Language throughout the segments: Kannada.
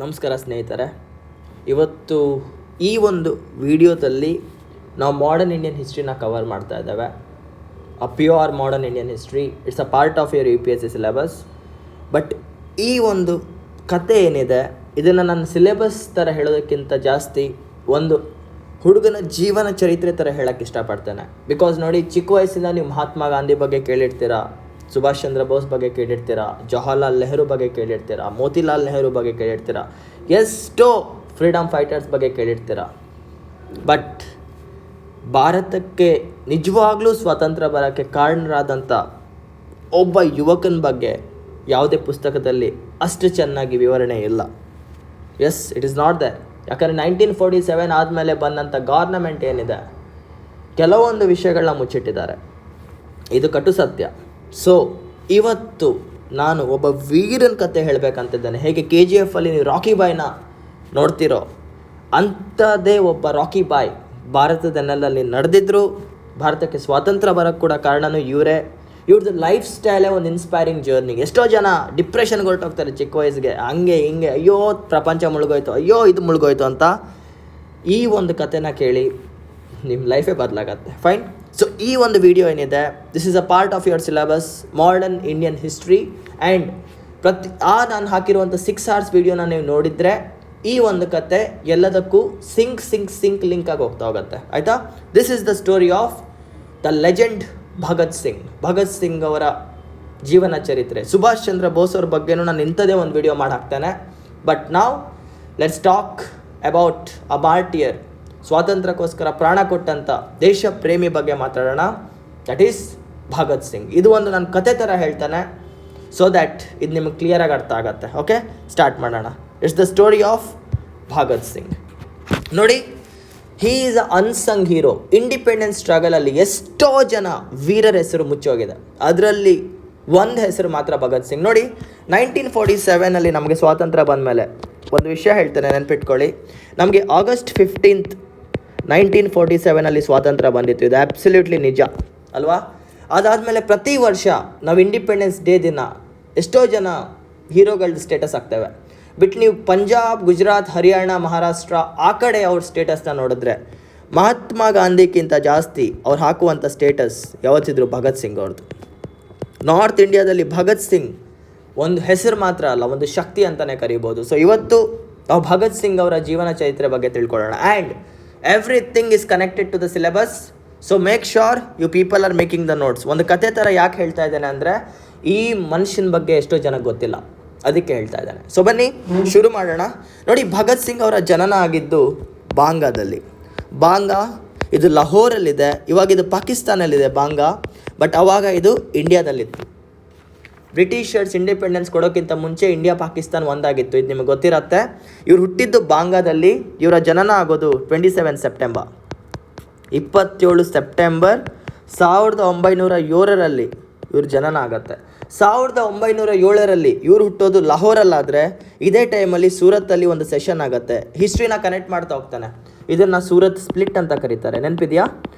ನಮಸ್ಕಾರ ಸ್ನೇಹಿತರೆ. ಇವತ್ತು ಈ ಒಂದು ವಿಡಿಯೋದಲ್ಲಿ ನಾವು ಮಾಡರ್ನ್ ಇಂಡಿಯನ್ ಹಿಸ್ಟ್ರಿನ ಕವರ್ ಮಾಡ್ತಾ ಇದ್ದೇವೆ. Pure modern Indian history. It's a part of your UPSC syllabus. But ಈ ಒಂದು ಕತೆ ಏನಿದೆ ಇದನ್ನು ನನ್ನ ಸಿಲೆಬಸ್ ಥರ ಹೇಳೋದಕ್ಕಿಂತ ಜಾಸ್ತಿ ಒಂದು ಹುಡುಗನ ಜೀವನ ಚರಿತ್ರೆ ಥರ ಹೇಳೋಕ್ಕೆ ಇಷ್ಟಪಡ್ತೇನೆ. ಬಿಕಾಸ್ ನೋಡಿ, ಚಿಕ್ಕ ವಯಸ್ಸಿಂದ ನೀವು ಮಹಾತ್ಮ ಗಾಂಧಿ ಬಗ್ಗೆ ಕೇಳಿರ್ತೀರಾ, ಸುಭಾಷ್ ಚಂದ್ರ ಬೋಸ್ ಬಗ್ಗೆ ಕೇಳಿರ್ತೀರಾ, ಜವಾಹರ್ಲಾಲ್ ನೆಹರು ಬಗ್ಗೆ ಕೇಳಿರ್ತೀರಾ, ಮೋತಿಲಾಲ್ ನೆಹರು ಬಗ್ಗೆ ಕೇಳಿರ್ತೀರಾ, ಎಷ್ಟೋ ಫ್ರೀಡಮ್ ಫೈಟರ್ಸ್ ಬಗ್ಗೆ ಕೇಳಿರ್ತೀರಾ. ಬಟ್ ಭಾರತಕ್ಕೆ ನಿಜವಾಗ್ಲೂ ಸ್ವಾತಂತ್ರ್ಯ ಬರೋಕ್ಕೆ ಕಾರಣರಾದಂಥ ಒಬ್ಬ ಯುವಕನ ಬಗ್ಗೆ ಯಾವುದೇ ಪುಸ್ತಕದಲ್ಲಿ ಅಷ್ಟು ಚೆನ್ನಾಗಿ ವಿವರಣೆ ಇಲ್ಲ. Yes, it is not there. ಯಾಕಂದರೆ 1947 ಆದಮೇಲೆ ಬಂದಂಥ ಗೌರ್ನಮೆಂಟ್ ಏನಿದೆ, ಕೆಲವೊಂದು ವಿಷಯಗಳನ್ನ ಮುಚ್ಚಿಟ್ಟಿದ್ದಾರೆ. ಇದು ಕಟು ಸತ್ಯ. ಸೊ ಇವತ್ತು ನಾನು ಒಬ್ಬ ವೀರನ ಕತೆ ಹೇಳಬೇಕಂತಿದ್ದೇನೆ. ಹೇಗೆ KGF ಅಲ್ಲಿ ನೀವು ರಾಕಿ ಬಾಯ್ನ ನೋಡ್ತಿರೋ ಅಂಥದ್ದೇ ಒಬ್ಬ ರಾಕಿ ಬಾಯ್ ಭಾರತದ ನೆಲದಲ್ಲಿ ನಡೆದಿದ್ರು. ಭಾರತಕ್ಕೆ ಸ್ವಾತಂತ್ರ್ಯ ಬರೋಕ್ಕೆ ಕೂಡ ಕಾರಣನೂ ಇವರೇ. ಇವ್ರದ್ದು ಲೈಫ್ ಸ್ಟೈಲೇ ಒಂದು ಇನ್ಸ್ಪೈರಿಂಗ್ ಜರ್ನಿ. ಎಷ್ಟೋ ಜನ ಡಿಪ್ರೆಷನ್ಗೆ ಹೊರಟೋಗ್ತಾರೆ ಚಿಕ್ಕ ವಯಸ್ಸಿಗೆ, ಹಂಗೆ ಹಿಂಗೆ, ಅಯ್ಯೋ ಪ್ರಪಂಚ ಮುಳುಗೋಯ್ತು, ಅಯ್ಯೋ ಇದು ಮುಳುಗೋಯ್ತು ಅಂತ. ಈ ಒಂದು ಕತೆನ ಕೇಳಿ ನಿಮ್ಮ ಲೈಫೇ ಬದಲಾಗತ್ತೆ. ಫೈನ್. ಸೊ ಈ ಒಂದು ವಿಡಿಯೋ ಏನಿದೆ, this is a part of your syllabus modern Indian history. And ನಾನು ಹಾಕಿರುವಂಥ 6 hours ವಿಡಿಯೋನ ನೀವು ನೋಡಿದರೆ ಈ ಒಂದು ಕತೆ ಎಲ್ಲದಕ್ಕೂ ಸಿಂಕ್ ಲಿಂಕ್ ಆಗಿ ಹೋಗುತ್ತೆ. ಆಯಿತಾ? This is the story of the legend Bhagat Singh ಅವರ ಜೀವನ ಚರಿತ್ರೆ. ಸುಭಾಷ್ ಚಂದ್ರ ಬೋಸ್ ಅವ್ರ ಬಗ್ಗೆನೂ ನಾನು ಇಂಥದೇ ಒಂದು ವಿಡಿಯೋ ಮಾಡಿ ಹಾಕ್ತೇನೆ. ಬಟ್ ನಾವು ಲೆಟ್ಸ್ ಟಾಕ್ ಅಬೌಟ್ ಅ ಮಾರ್ಟಿಯರ್, ಸ್ವಾತಂತ್ರ್ಯಕ್ಕೋಸ್ಕರ ಪ್ರಾಣ ಕೊಟ್ಟಂಥ ದೇಶ ಪ್ರೇಮಿ ಬಗ್ಗೆ ಮಾತಾಡೋಣ. That is Bhagat Singh. ಇದು ಒಂದು ನನ್ನ ಕತೆ ಥರ ಹೇಳ್ತಾನೆ, ಸೊ ದ್ಯಾಟ್ ಇದು ನಿಮಗೆ ಕ್ಲಿಯರಾಗಿ ಅರ್ಥ ಆಗುತ್ತೆ. ಓಕೆ, ಸ್ಟಾರ್ಟ್ ಮಾಡೋಣ. It's the story of Bhagat Singh. ನೋಡಿ, he is a unsung hero. Independence ಸ್ಟ್ರಗಲಲ್ಲಿ ಎಷ್ಟೋ ಜನ ವೀರರ ಹೆಸರು ಮುಚ್ಚೋಗಿದೆ, ಅದರಲ್ಲಿ ಒಂದು ಹೆಸರು ಮಾತ್ರ ಭಗತ್ ಸಿಂಗ್. ನೋಡಿ, 1947 ನಮಗೆ ಸ್ವಾತಂತ್ರ್ಯ ಬಂದ ಮೇಲೆ ಒಂದು ವಿಷಯ ಹೇಳ್ತೇನೆ, ನೆನ್ಪಿಟ್ಕೊಳ್ಳಿ. ನಮಗೆ August 15, 1947 ಸ್ವಾತಂತ್ರ್ಯ ಬಂದಿತ್ತು. ಇದು ಆ್ಯಬ್ಸಲ್ಯೂಟ್ಲಿ ನಿಜ ಅಲ್ವಾ? ಅದಾದಮೇಲೆ ಪ್ರತಿ ವರ್ಷ ನಾವು ಇಂಡಿಪೆಂಡೆನ್ಸ್ ಡೇ ದಿನ ಎಷ್ಟೋ ಜನ ಹೀರೋಗಳದ್ದು ಸ್ಟೇಟಸ್ ಆಗ್ತೇವೆ. ಬಿಟ್ಟು ನೀವು ಪಂಜಾಬ್, ಗುಜರಾತ್, ಹರಿಯಾಣ, ಮಹಾರಾಷ್ಟ್ರ ಆ ಕಡೆ ಅವ್ರ ಸ್ಟೇಟಸ್ನ ನೋಡಿದ್ರೆ ಮಹಾತ್ಮ ಗಾಂಧಿಗಿಂತ ಜಾಸ್ತಿ ಅವ್ರು ಹಾಕುವಂಥ ಸ್ಟೇಟಸ್ ಯಾವತ್ತಿದ್ರು ಭಗತ್ ಸಿಂಗ್ ಅವ್ರದ್ದು. ನಾರ್ತ್ ಇಂಡಿಯಾದಲ್ಲಿ ಭಗತ್ ಸಿಂಗ್ ಒಂದು ಹೆಸರು ಮಾತ್ರ ಅಲ್ಲ, ಒಂದು ಶಕ್ತಿ ಅಂತಲೇ ಕರಿಬೋದು. ಸೊ ಇವತ್ತು ನಾವು ಭಗತ್ ಸಿಂಗ್ ಅವರ ಜೀವನ ಚರಿತ್ರೆ ಬಗ್ಗೆ ತಿಳ್ಕೊಳ್ಳೋಣ. And everything is connected to the syllabus. So make sure you people are making the notes. ಒಂದು ಕತೆ ಥರ ಯಾಕೆ ಹೇಳ್ತಾ ಇದ್ದೇನೆ ಅಂದರೆ, ಈ ಮನುಷ್ಯನ ಬಗ್ಗೆ ಎಷ್ಟೋ ಜನಕ್ಕೆ ಗೊತ್ತಿಲ್ಲ, ಅದಕ್ಕೆ ಹೇಳ್ತಾ ಇದ್ದಾನೆ. ಸೊ ಬನ್ನಿ ಶುರು ಮಾಡೋಣ. ನೋಡಿ, ಭಗತ್ ಸಿಂಗ್ ಅವರ ಜನನ ಆಗಿದ್ದು ಬಾಂಗಾದಲ್ಲಿ. ಬಾಂಗಾ ಇದು ಲಾಹೋರಲ್ಲಿದೆ, ಇವಾಗ ಇದು ಪಾಕಿಸ್ತಾನಲ್ಲಿದೆ ಬಾಂಗಾ. ಬಟ್ ಆವಾಗ ಇದು ಇಂಡಿಯಾದಲ್ಲಿತ್ತು. ಬ್ರಿಟಿಷರ್ಸ್ ಇಂಡಿಪೆಂಡೆನ್ಸ್ ಕೊಡೋಕ್ಕಿಂತ ಮುಂಚೆ ಇಂಡಿಯಾ ಪಾಕಿಸ್ತಾನ ಒಂದಾಗಿತ್ತು, ಇದು ನಿಮಗೆ ಗೊತ್ತಿರತ್ತೆ. ಇವ್ರು ಹುಟ್ಟಿದ್ದು ಬಾಂಗಾದಲ್ಲಿ. ಇವರ ಜನನ ಆಗೋದು 27 ಸೆಪ್ಟೆಂಬರ್ 1907 ಇವ್ರ ಜನನ ಆಗತ್ತೆ. 1907 ಇವ್ರು ಹುಟ್ಟೋದು ಲಾಹೋರಲ್ಲಾದರೆ, ಇದೇ ಟೈಮಲ್ಲಿ ಸೂರತ್ತಲ್ಲಿ ಒಂದು ಸೆಷನ್ ಆಗುತ್ತೆ. ಹಿಸ್ಟ್ರಿನ ಕನೆಕ್ಟ್ ಮಾಡ್ತಾ ಹೋಗ್ತಾನೆ. ಇದನ್ನು ಸೂರತ್ ಸ್ಪ್ಲಿಟ್ ಅಂತ ಕರೀತಾರೆ, ನೆನಪಿದೆಯಾ?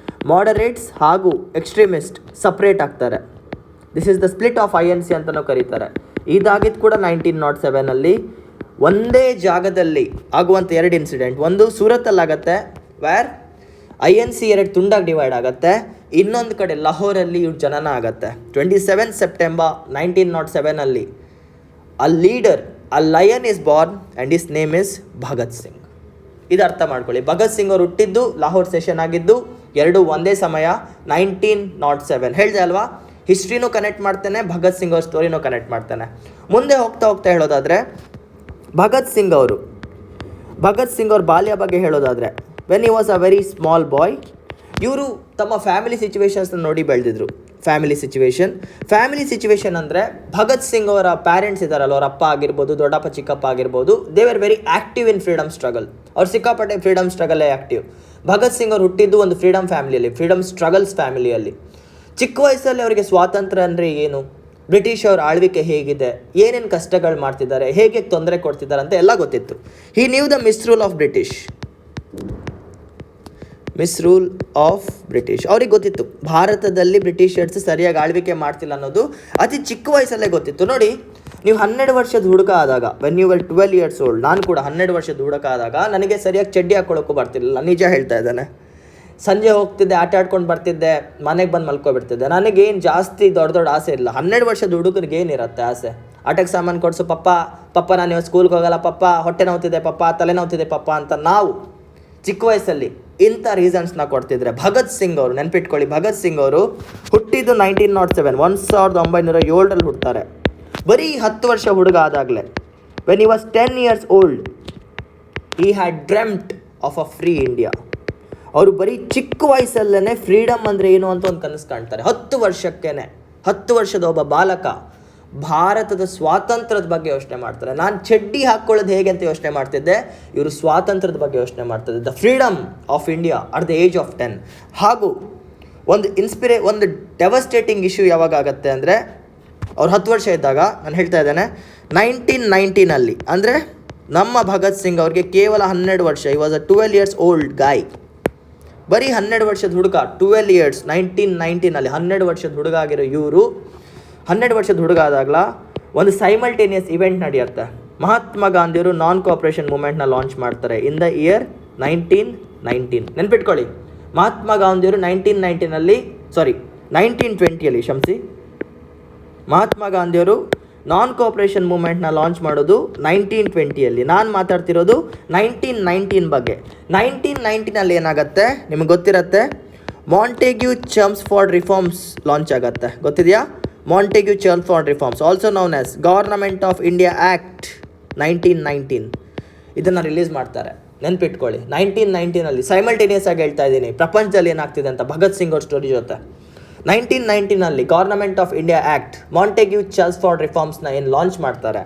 ಮಾಡರೇಟ್ಸ್ ಹಾಗೂ ಎಕ್ಸ್ಟ್ರೀಮಿಸ್ಟ್ ಸಪ್ರೇಟ್ ಆಗ್ತಾರೆ. This is the split of INC ಅಂತಲೂ ಕರೀತಾರೆ. ಇದಾಗಿದ್ದು ಕೂಡ 1907 ಒಂದೇ ಜಾಗದಲ್ಲಿ ಆಗುವಂಥ 2 ಇನ್ಸಿಡೆಂಟ್. ಒಂದು ಸೂರತ್ತಲ್ಲಾಗತ್ತೆ, ವೇರ್ INC 2 ತುಂಡಾಗಿ ಡಿವೈಡ್ ಆಗುತ್ತೆ. ಇನ್ನೊಂದು ಕಡೆ ಲಾಹೋರಲ್ಲಿ ಇವ್ರ ಜನನ ಆಗುತ್ತೆ 27 September 1907. A leader, a lion is Born and his name is Bhagat Singh. ಇದು ಅರ್ಥ ಮಾಡ್ಕೊಳ್ಳಿ. ಭಗತ್ ಸಿಂಗ್ ಅವ್ರು ಹುಟ್ಟಿದ್ದು ಲಾಹೋರ್ ಸೆಷನ್ ಆಗಿದ್ದು, ಎರಡು ಒಂದೇ ಸಮಯ 1907. ಹೇಳಿದೆ ಅಲ್ವಾ? ಹಿಸ್ಟ್ರಿನೂ ಕನೆಕ್ಟ್ ಮಾಡ್ತೇನೆ, ಭಗತ್ ಸಿಂಗ್ ಅವ್ರ ಸ್ಟೋರಿನೂ ಕನೆಕ್ಟ್ ಮಾಡ್ತೇನೆ. ಮುಂದೆ ಹೋಗ್ತಾ ಹೇಳೋದಾದರೆ, ಭಗತ್ ಸಿಂಗ್ ಅವ್ರ ಬಾಲ್ಯ ಬಗ್ಗೆ ಹೇಳೋದಾದರೆ, when he was a very small boy, ಇವರು ತಮ್ಮ ಫ್ಯಾಮಿಲಿ ಸಿಚುವೇಶನ್ಸ್ನ ನೋಡಿ ಬೆಳೆದಿದ್ರು. ಫ್ಯಾಮಿಲಿ ಸಿಚುವೇಶನ್ ಅಂದರೆ, ಭಗತ್ ಸಿಂಗ್ ಅವರ ಪ್ಯಾರೆಂಟ್ಸ್ ಇದ್ದಾರಲ್ಲ, ಅವ್ರ ಅಪ್ಪ ಆಗಿರ್ಬೋದು, ದೊಡ್ಡಪ್ಪ ಚಿಕ್ಕಪ್ಪ ಆಗಿರ್ಬೋದು, they were very active in freedom struggle. ಅವ್ರು ಸಿಕ್ಕಾಪಟ್ಟೆ ಫ್ರೀಡಮ್ ಸ್ಟ್ರಗಲ್ಲೇ ಆ್ಯಕ್ಟಿವ್. ಭಗತ್ ಸಿಂಗ್ ಅವ್ರು ಹುಟ್ಟಿದ್ದು ಒಂದು ಫ್ರೀಡಮ್ ಫ್ಯಾಮಿಲಿಯಲ್ಲಿ, ಫ್ರೀಡಮ್ ಸ್ಟ್ರಗಲ್ಸ್ ಫ್ಯಾಮಿಲಿಯಲ್ಲಿ. ಚಿಕ್ಕ ವಯಸ್ಸಲ್ಲಿ ಅವರಿಗೆ ಸ್ವಾತಂತ್ರ್ಯ ಅಂದರೆ ಏನು, ಬ್ರಿಟಿಷ್ ಅವ್ರ ಆಳ್ವಿಕೆ ಹೇಗಿದೆ, ಏನೇನು ಕಷ್ಟಗಳು ಮಾಡ್ತಿದ್ದಾರೆ, ಹೇಗೆ ತೊಂದರೆ ಕೊಡ್ತಿದ್ದಾರೆ ಅಂತ ಎಲ್ಲ ಗೊತ್ತಿತ್ತು. He knew the misrule of British. ಅವ್ರಿಗೆ ಗೊತ್ತಿತ್ತು ಭಾರತದಲ್ಲಿ ಬ್ರಿಟಿಷರ್ಸ್ ಸರಿಯಾಗಿ ಆಳ್ವಿಕೆ ಮಾಡ್ತಿಲ್ಲ ಅನ್ನೋದು ಅತಿ ಚಿಕ್ಕ ವಯಸ್ಸಲ್ಲೇ ಗೊತ್ತಿತ್ತು. ನೋಡಿ, ನೀವು 12 ವರ್ಷದ ಹುಡುಗ ಆದಾಗ, when you were 12 years old, ನಾನು ಕೂಡ 12 ವರ್ಷದ ಹುಡುಗ ಆದಾಗ ನನಗೆ ಸರಿಯಾಗಿ ಚಡ್ಡಿ ಹಾಕ್ಕೊಳ್ಳೋಕ್ಕೂ ಬರ್ತಿರಲಿಲ್ಲ, ನಿಜ ಹೇಳ್ತಾ ಇದ್ದಾನೆ. ಸಂಜೆ ಹೋಗ್ತಿದ್ದೆ, ಆಟ ಆಡ್ಕೊಂಡು ಬರ್ತಿದ್ದೆ, ಮನೆಗೆ ಬಂದು ಮಲ್ಕೊಬಿಡ್ತಿದ್ದೆ. ನನಗೇನು ಜಾಸ್ತಿ ದೊಡ್ಡ ಆಸೆ ಇಲ್ಲ. 12 ವರ್ಷದ ಹುಡುಗರಿಗೆ ಏನಿರುತ್ತೆ ಆಸೆ? ಆಟಕ್ಕೆ ಸಾಮಾನು ಕೊಡಿಸು ಪಪ್ಪ ನಾನು ಇವತ್ತು ಸ್ಕೂಲ್ಗೆ ಹೋಗಲ್ಲ ಪಪ್ಪ, ಹೊಟ್ಟೆ ನೋವ್ತಿದೆ ಪಪ್ಪ, ತಲೆ ನೋವ್ತಿದೆ ಪಪ್ಪ ಅಂತ ನಾವು ಚಿಕ್ಕ ವಯಸ್ಸಲ್ಲಿ ಇಂಥ ರೀಸನ್ಸ್ನ ಕೊಡ್ತಿದ್ರೆ. ಭಗತ್ ಸಿಂಗ್ ಅವರು ನೆನ್ಪಿಟ್ಕೊಳ್ಳಿ, ಭಗತ್ ಸಿಂಗ್ ಅವರು ಹುಟ್ಟಿದ್ದು 1907, 1907 ಹುಡ್ತಾರೆ. ಬರೀ 10 ವರ್ಷ ಹುಡುಗ ಆದಾಗಲೇ, when he was 10 years old, he had dreamt of a free India. ಅವರು ಬರೀ ಚಿಕ್ಕ ವಯಸ್ಸಲ್ಲೇ ಫ್ರೀಡಮ್ ಅಂದರೆ ಏನು ಅಂತ ಒಂದು ಕನಸು ಕಾಣ್ತಾರೆ. 10 ವರ್ಷದ ಒಬ್ಬ ಬಾಲಕ ಭಾರತದ ಸ್ವಾತಂತ್ರ್ಯದ ಬಗ್ಗೆ ಯೋಚನೆ ಮಾಡ್ತಾರೆ. ನಾನು ಚಡ್ಡಿ ಹಾಕ್ಕೊಳ್ಳೋದು ಹೇಗೆ ಅಂತ ಯೋಚನೆ ಮಾಡ್ತಿದ್ದೆ, ಇವರು ಸ್ವಾತಂತ್ರ್ಯದ ಬಗ್ಗೆ ಯೋಚನೆ ಮಾಡ್ತಿದ್ದೆ. The freedom of India at the age of 10. ಹಾಗೂ ಒಂದು ಡೆವಸ್ಟೇಟಿಂಗ್ ಇಶ್ಯೂ ಯಾವಾಗ ಆಗುತ್ತೆ ಅಂದರೆ, ಅವ್ರು 10 ವರ್ಷ ಇದ್ದಾಗ, ನಾನು ಹೇಳ್ತಾ ಇದ್ದೇನೆ 1919 ಅಂದರೆ ನಮ್ಮ ಭಗತ್ ಸಿಂಗ್ ಅವ್ರಿಗೆ ಕೇವಲ 12 ವರ್ಷ. ಈ ವಾಸ್ ಅ 12 years ಓಲ್ಡ್ ಗಾಯ್. ಬರೀ 12 ವರ್ಷದ ಹುಡುಗ, 12 years, 1919 12 ವರ್ಷದ ಹುಡುಗ ಆಗಿರೋ ಇವರು 12 ವರ್ಷದ ಹುಡುಗ ಆದಾಗಲ ಒಂದು ಸೈಮಲ್ಟೇನಿಯಸ್ ಇವೆಂಟ್ ನಡೆಯುತ್ತೆ. ಮಹಾತ್ಮ ಗಾಂಧಿಯವರು ನಾನ್ ಕೋಆಪರೇಷನ್ ಮೂವ್ಮೆಂಟ್ನ ಲಾಂಚ್ ಮಾಡ್ತಾರೆ ಇನ್ ದ ಇಯರ್ 1919. ನೆನ್ಪಿಟ್ಕೊಳ್ಳಿ, ಮಹಾತ್ಮ ಗಾಂಧಿಯವರು 1920 ಕ್ಷಮಿಸಿ, ಮಹಾತ್ಮ ಗಾಂಧಿಯವರು ನಾನ್ ಕೋಆಪರೇಷನ್ ಮೂವ್ಮೆಂಟ್ನ ಲಾಂಚ್ ಮಾಡೋದು 1920. ನಾನು ಮಾತಾಡ್ತಿರೋದು 1919 ಬಗ್ಗೆ. 1919 ಏನಾಗುತ್ತೆ ನಿಮಗೆ ಗೊತ್ತಿರುತ್ತೆ, ಮಾಂಟೆಗ್ಯೂ ಚರ್ಮ್ಸ್ಫೋರ್ಡ್ ರಿಫಾರ್ಮ್ಸ್ ಲಾಂಚ್ ಆಗುತ್ತೆ. ಗೊತ್ತಿದೆಯಾ? Montagu Chelmsford reforms, also known as government of India act 1919. ಇದನ್ನು ರಿಲೀಸ್ ಮಾಡ್ತಾರೆ. ನೆನ್ಪಿಟ್ಕೊಳ್ಳಿ, 1919 ಸೈಮಲ್ಟೇನಿಯಸ್ ಆಗಿ ಹೇಳ್ತಾ ಇದ್ದೀನಿ, ಪ್ರಪಂಚದಲ್ಲಿ ಏನಾಗ್ತಿದೆ ಅಂತ ಭಗತ್ ಸಿಂಗ್ ಅವ್ರ ಸ್ಟೋರಿ ಜೊತೆ. 1919 government of India act, Montagu Chelmsford ರಿಫಾರ್ಮ್ಸ್ನ ಏನು ಲಾಂಚ್ ಮಾಡ್ತಾರೆ,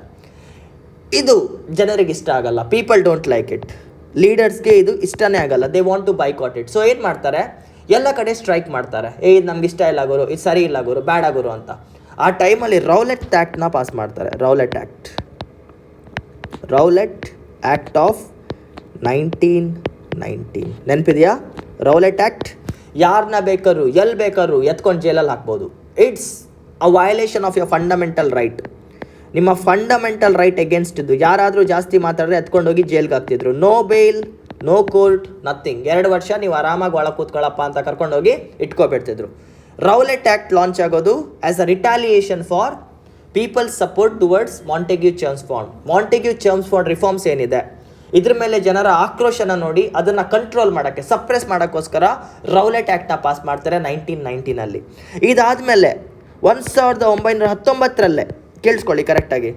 ಇದು ಜನರಿಗೆ ಇಷ್ಟ ಆಗಲ್ಲ. People don't like it. ಲೀಡರ್ಸ್ಗೆ ಇದು ಇಷ್ಟನೇ ಆಗಲ್ಲ. They want to boycott it. So ಏನು ಮಾಡ್ತಾರೆ, ಎಲ್ಲ ಕಡೆ ಸ್ಟ್ರೈಕ್ ಮಾಡ್ತಾರೆ. ಇದು ನಮ್ಗೆ ಇಷ್ಟ ಇಲ್ಲ ಗುರು, ಇದು ಸರಿ ಇಲ್ಲ ಗುರು, ಬೇಡ ಗುರು ಅಂತ. ಆ ಟೈಮಲ್ಲಿ ರೌಲೆಟ್ ಆ್ಯಕ್ಟ್ನ ಪಾಸ್ ಮಾಡ್ತಾರೆ. ರೌಲೆಟ್ ಆ್ಯಕ್ಟ್ ಆಫ್ 1919 ನೆನಪಿದೆಯಾ? ರೌಲೆಟ್ ಆ್ಯಕ್ಟ್ ಯಾರನ್ನ ಬೇಕಾದ್ರು ಎಲ್ಲಿ ಬೇಕಾದ್ರು ಎತ್ಕೊಂಡು ಜೈಲಲ್ಲಿ ಹಾಕ್ಬೋದು. It's a violation of your fundamental right. ನಿಮ್ಮ ಫಂಡಮೆಂಟಲ್ ರೈಟ್ ಎಗೇನ್ಸ್ಟ್ ಇದ್ದು ಯಾರಾದರೂ ಜಾಸ್ತಿ ಮಾತಾಡಿದ್ರೆ ಎತ್ಕೊಂಡೋಗಿ ಜೈಲ್ಗೆ ಹಾಕ್ತಿದ್ರು. No bail, no court, nothing. 2 ವರ್ಷ ನೀವು ಆರಾಮಾಗಿ ಒಳಗೆ ಕೂತ್ಕೊಳ್ಳಪ್ಪ ಅಂತ ಕರ್ಕೊಂಡೋಗಿ ಇಟ್ಕೊಬಿಡ್ತಿದ್ರು. ರೌಲೆಟ್ ಆ್ಯಕ್ಟ್ ಲಾಂಚ್ ಆಗೋದು as a retaliation for people support towards Montagu Chelmsford reforms ಏನಿದೆ, ಇದ್ರ ಮೇಲೆ ಜನರ ಆಕ್ರೋಶನ ನೋಡಿ ಅದನ್ನು ಕಂಟ್ರೋಲ್ ಮಾಡೋಕ್ಕೆ, ಸಪ್ರೆಸ್ ಮಾಡೋಕ್ಕೋಸ್ಕರ ರೌಲೆಟ್ ಆ್ಯಕ್ಟ್ನ ಪಾಸ್ ಮಾಡ್ತಾರೆ 1919. ಇದಾದಮೇಲೆ 1919 ಕೇಳಿಸ್ಕೊಳ್ಳಿ ಕರೆಕ್ಟಾಗಿ,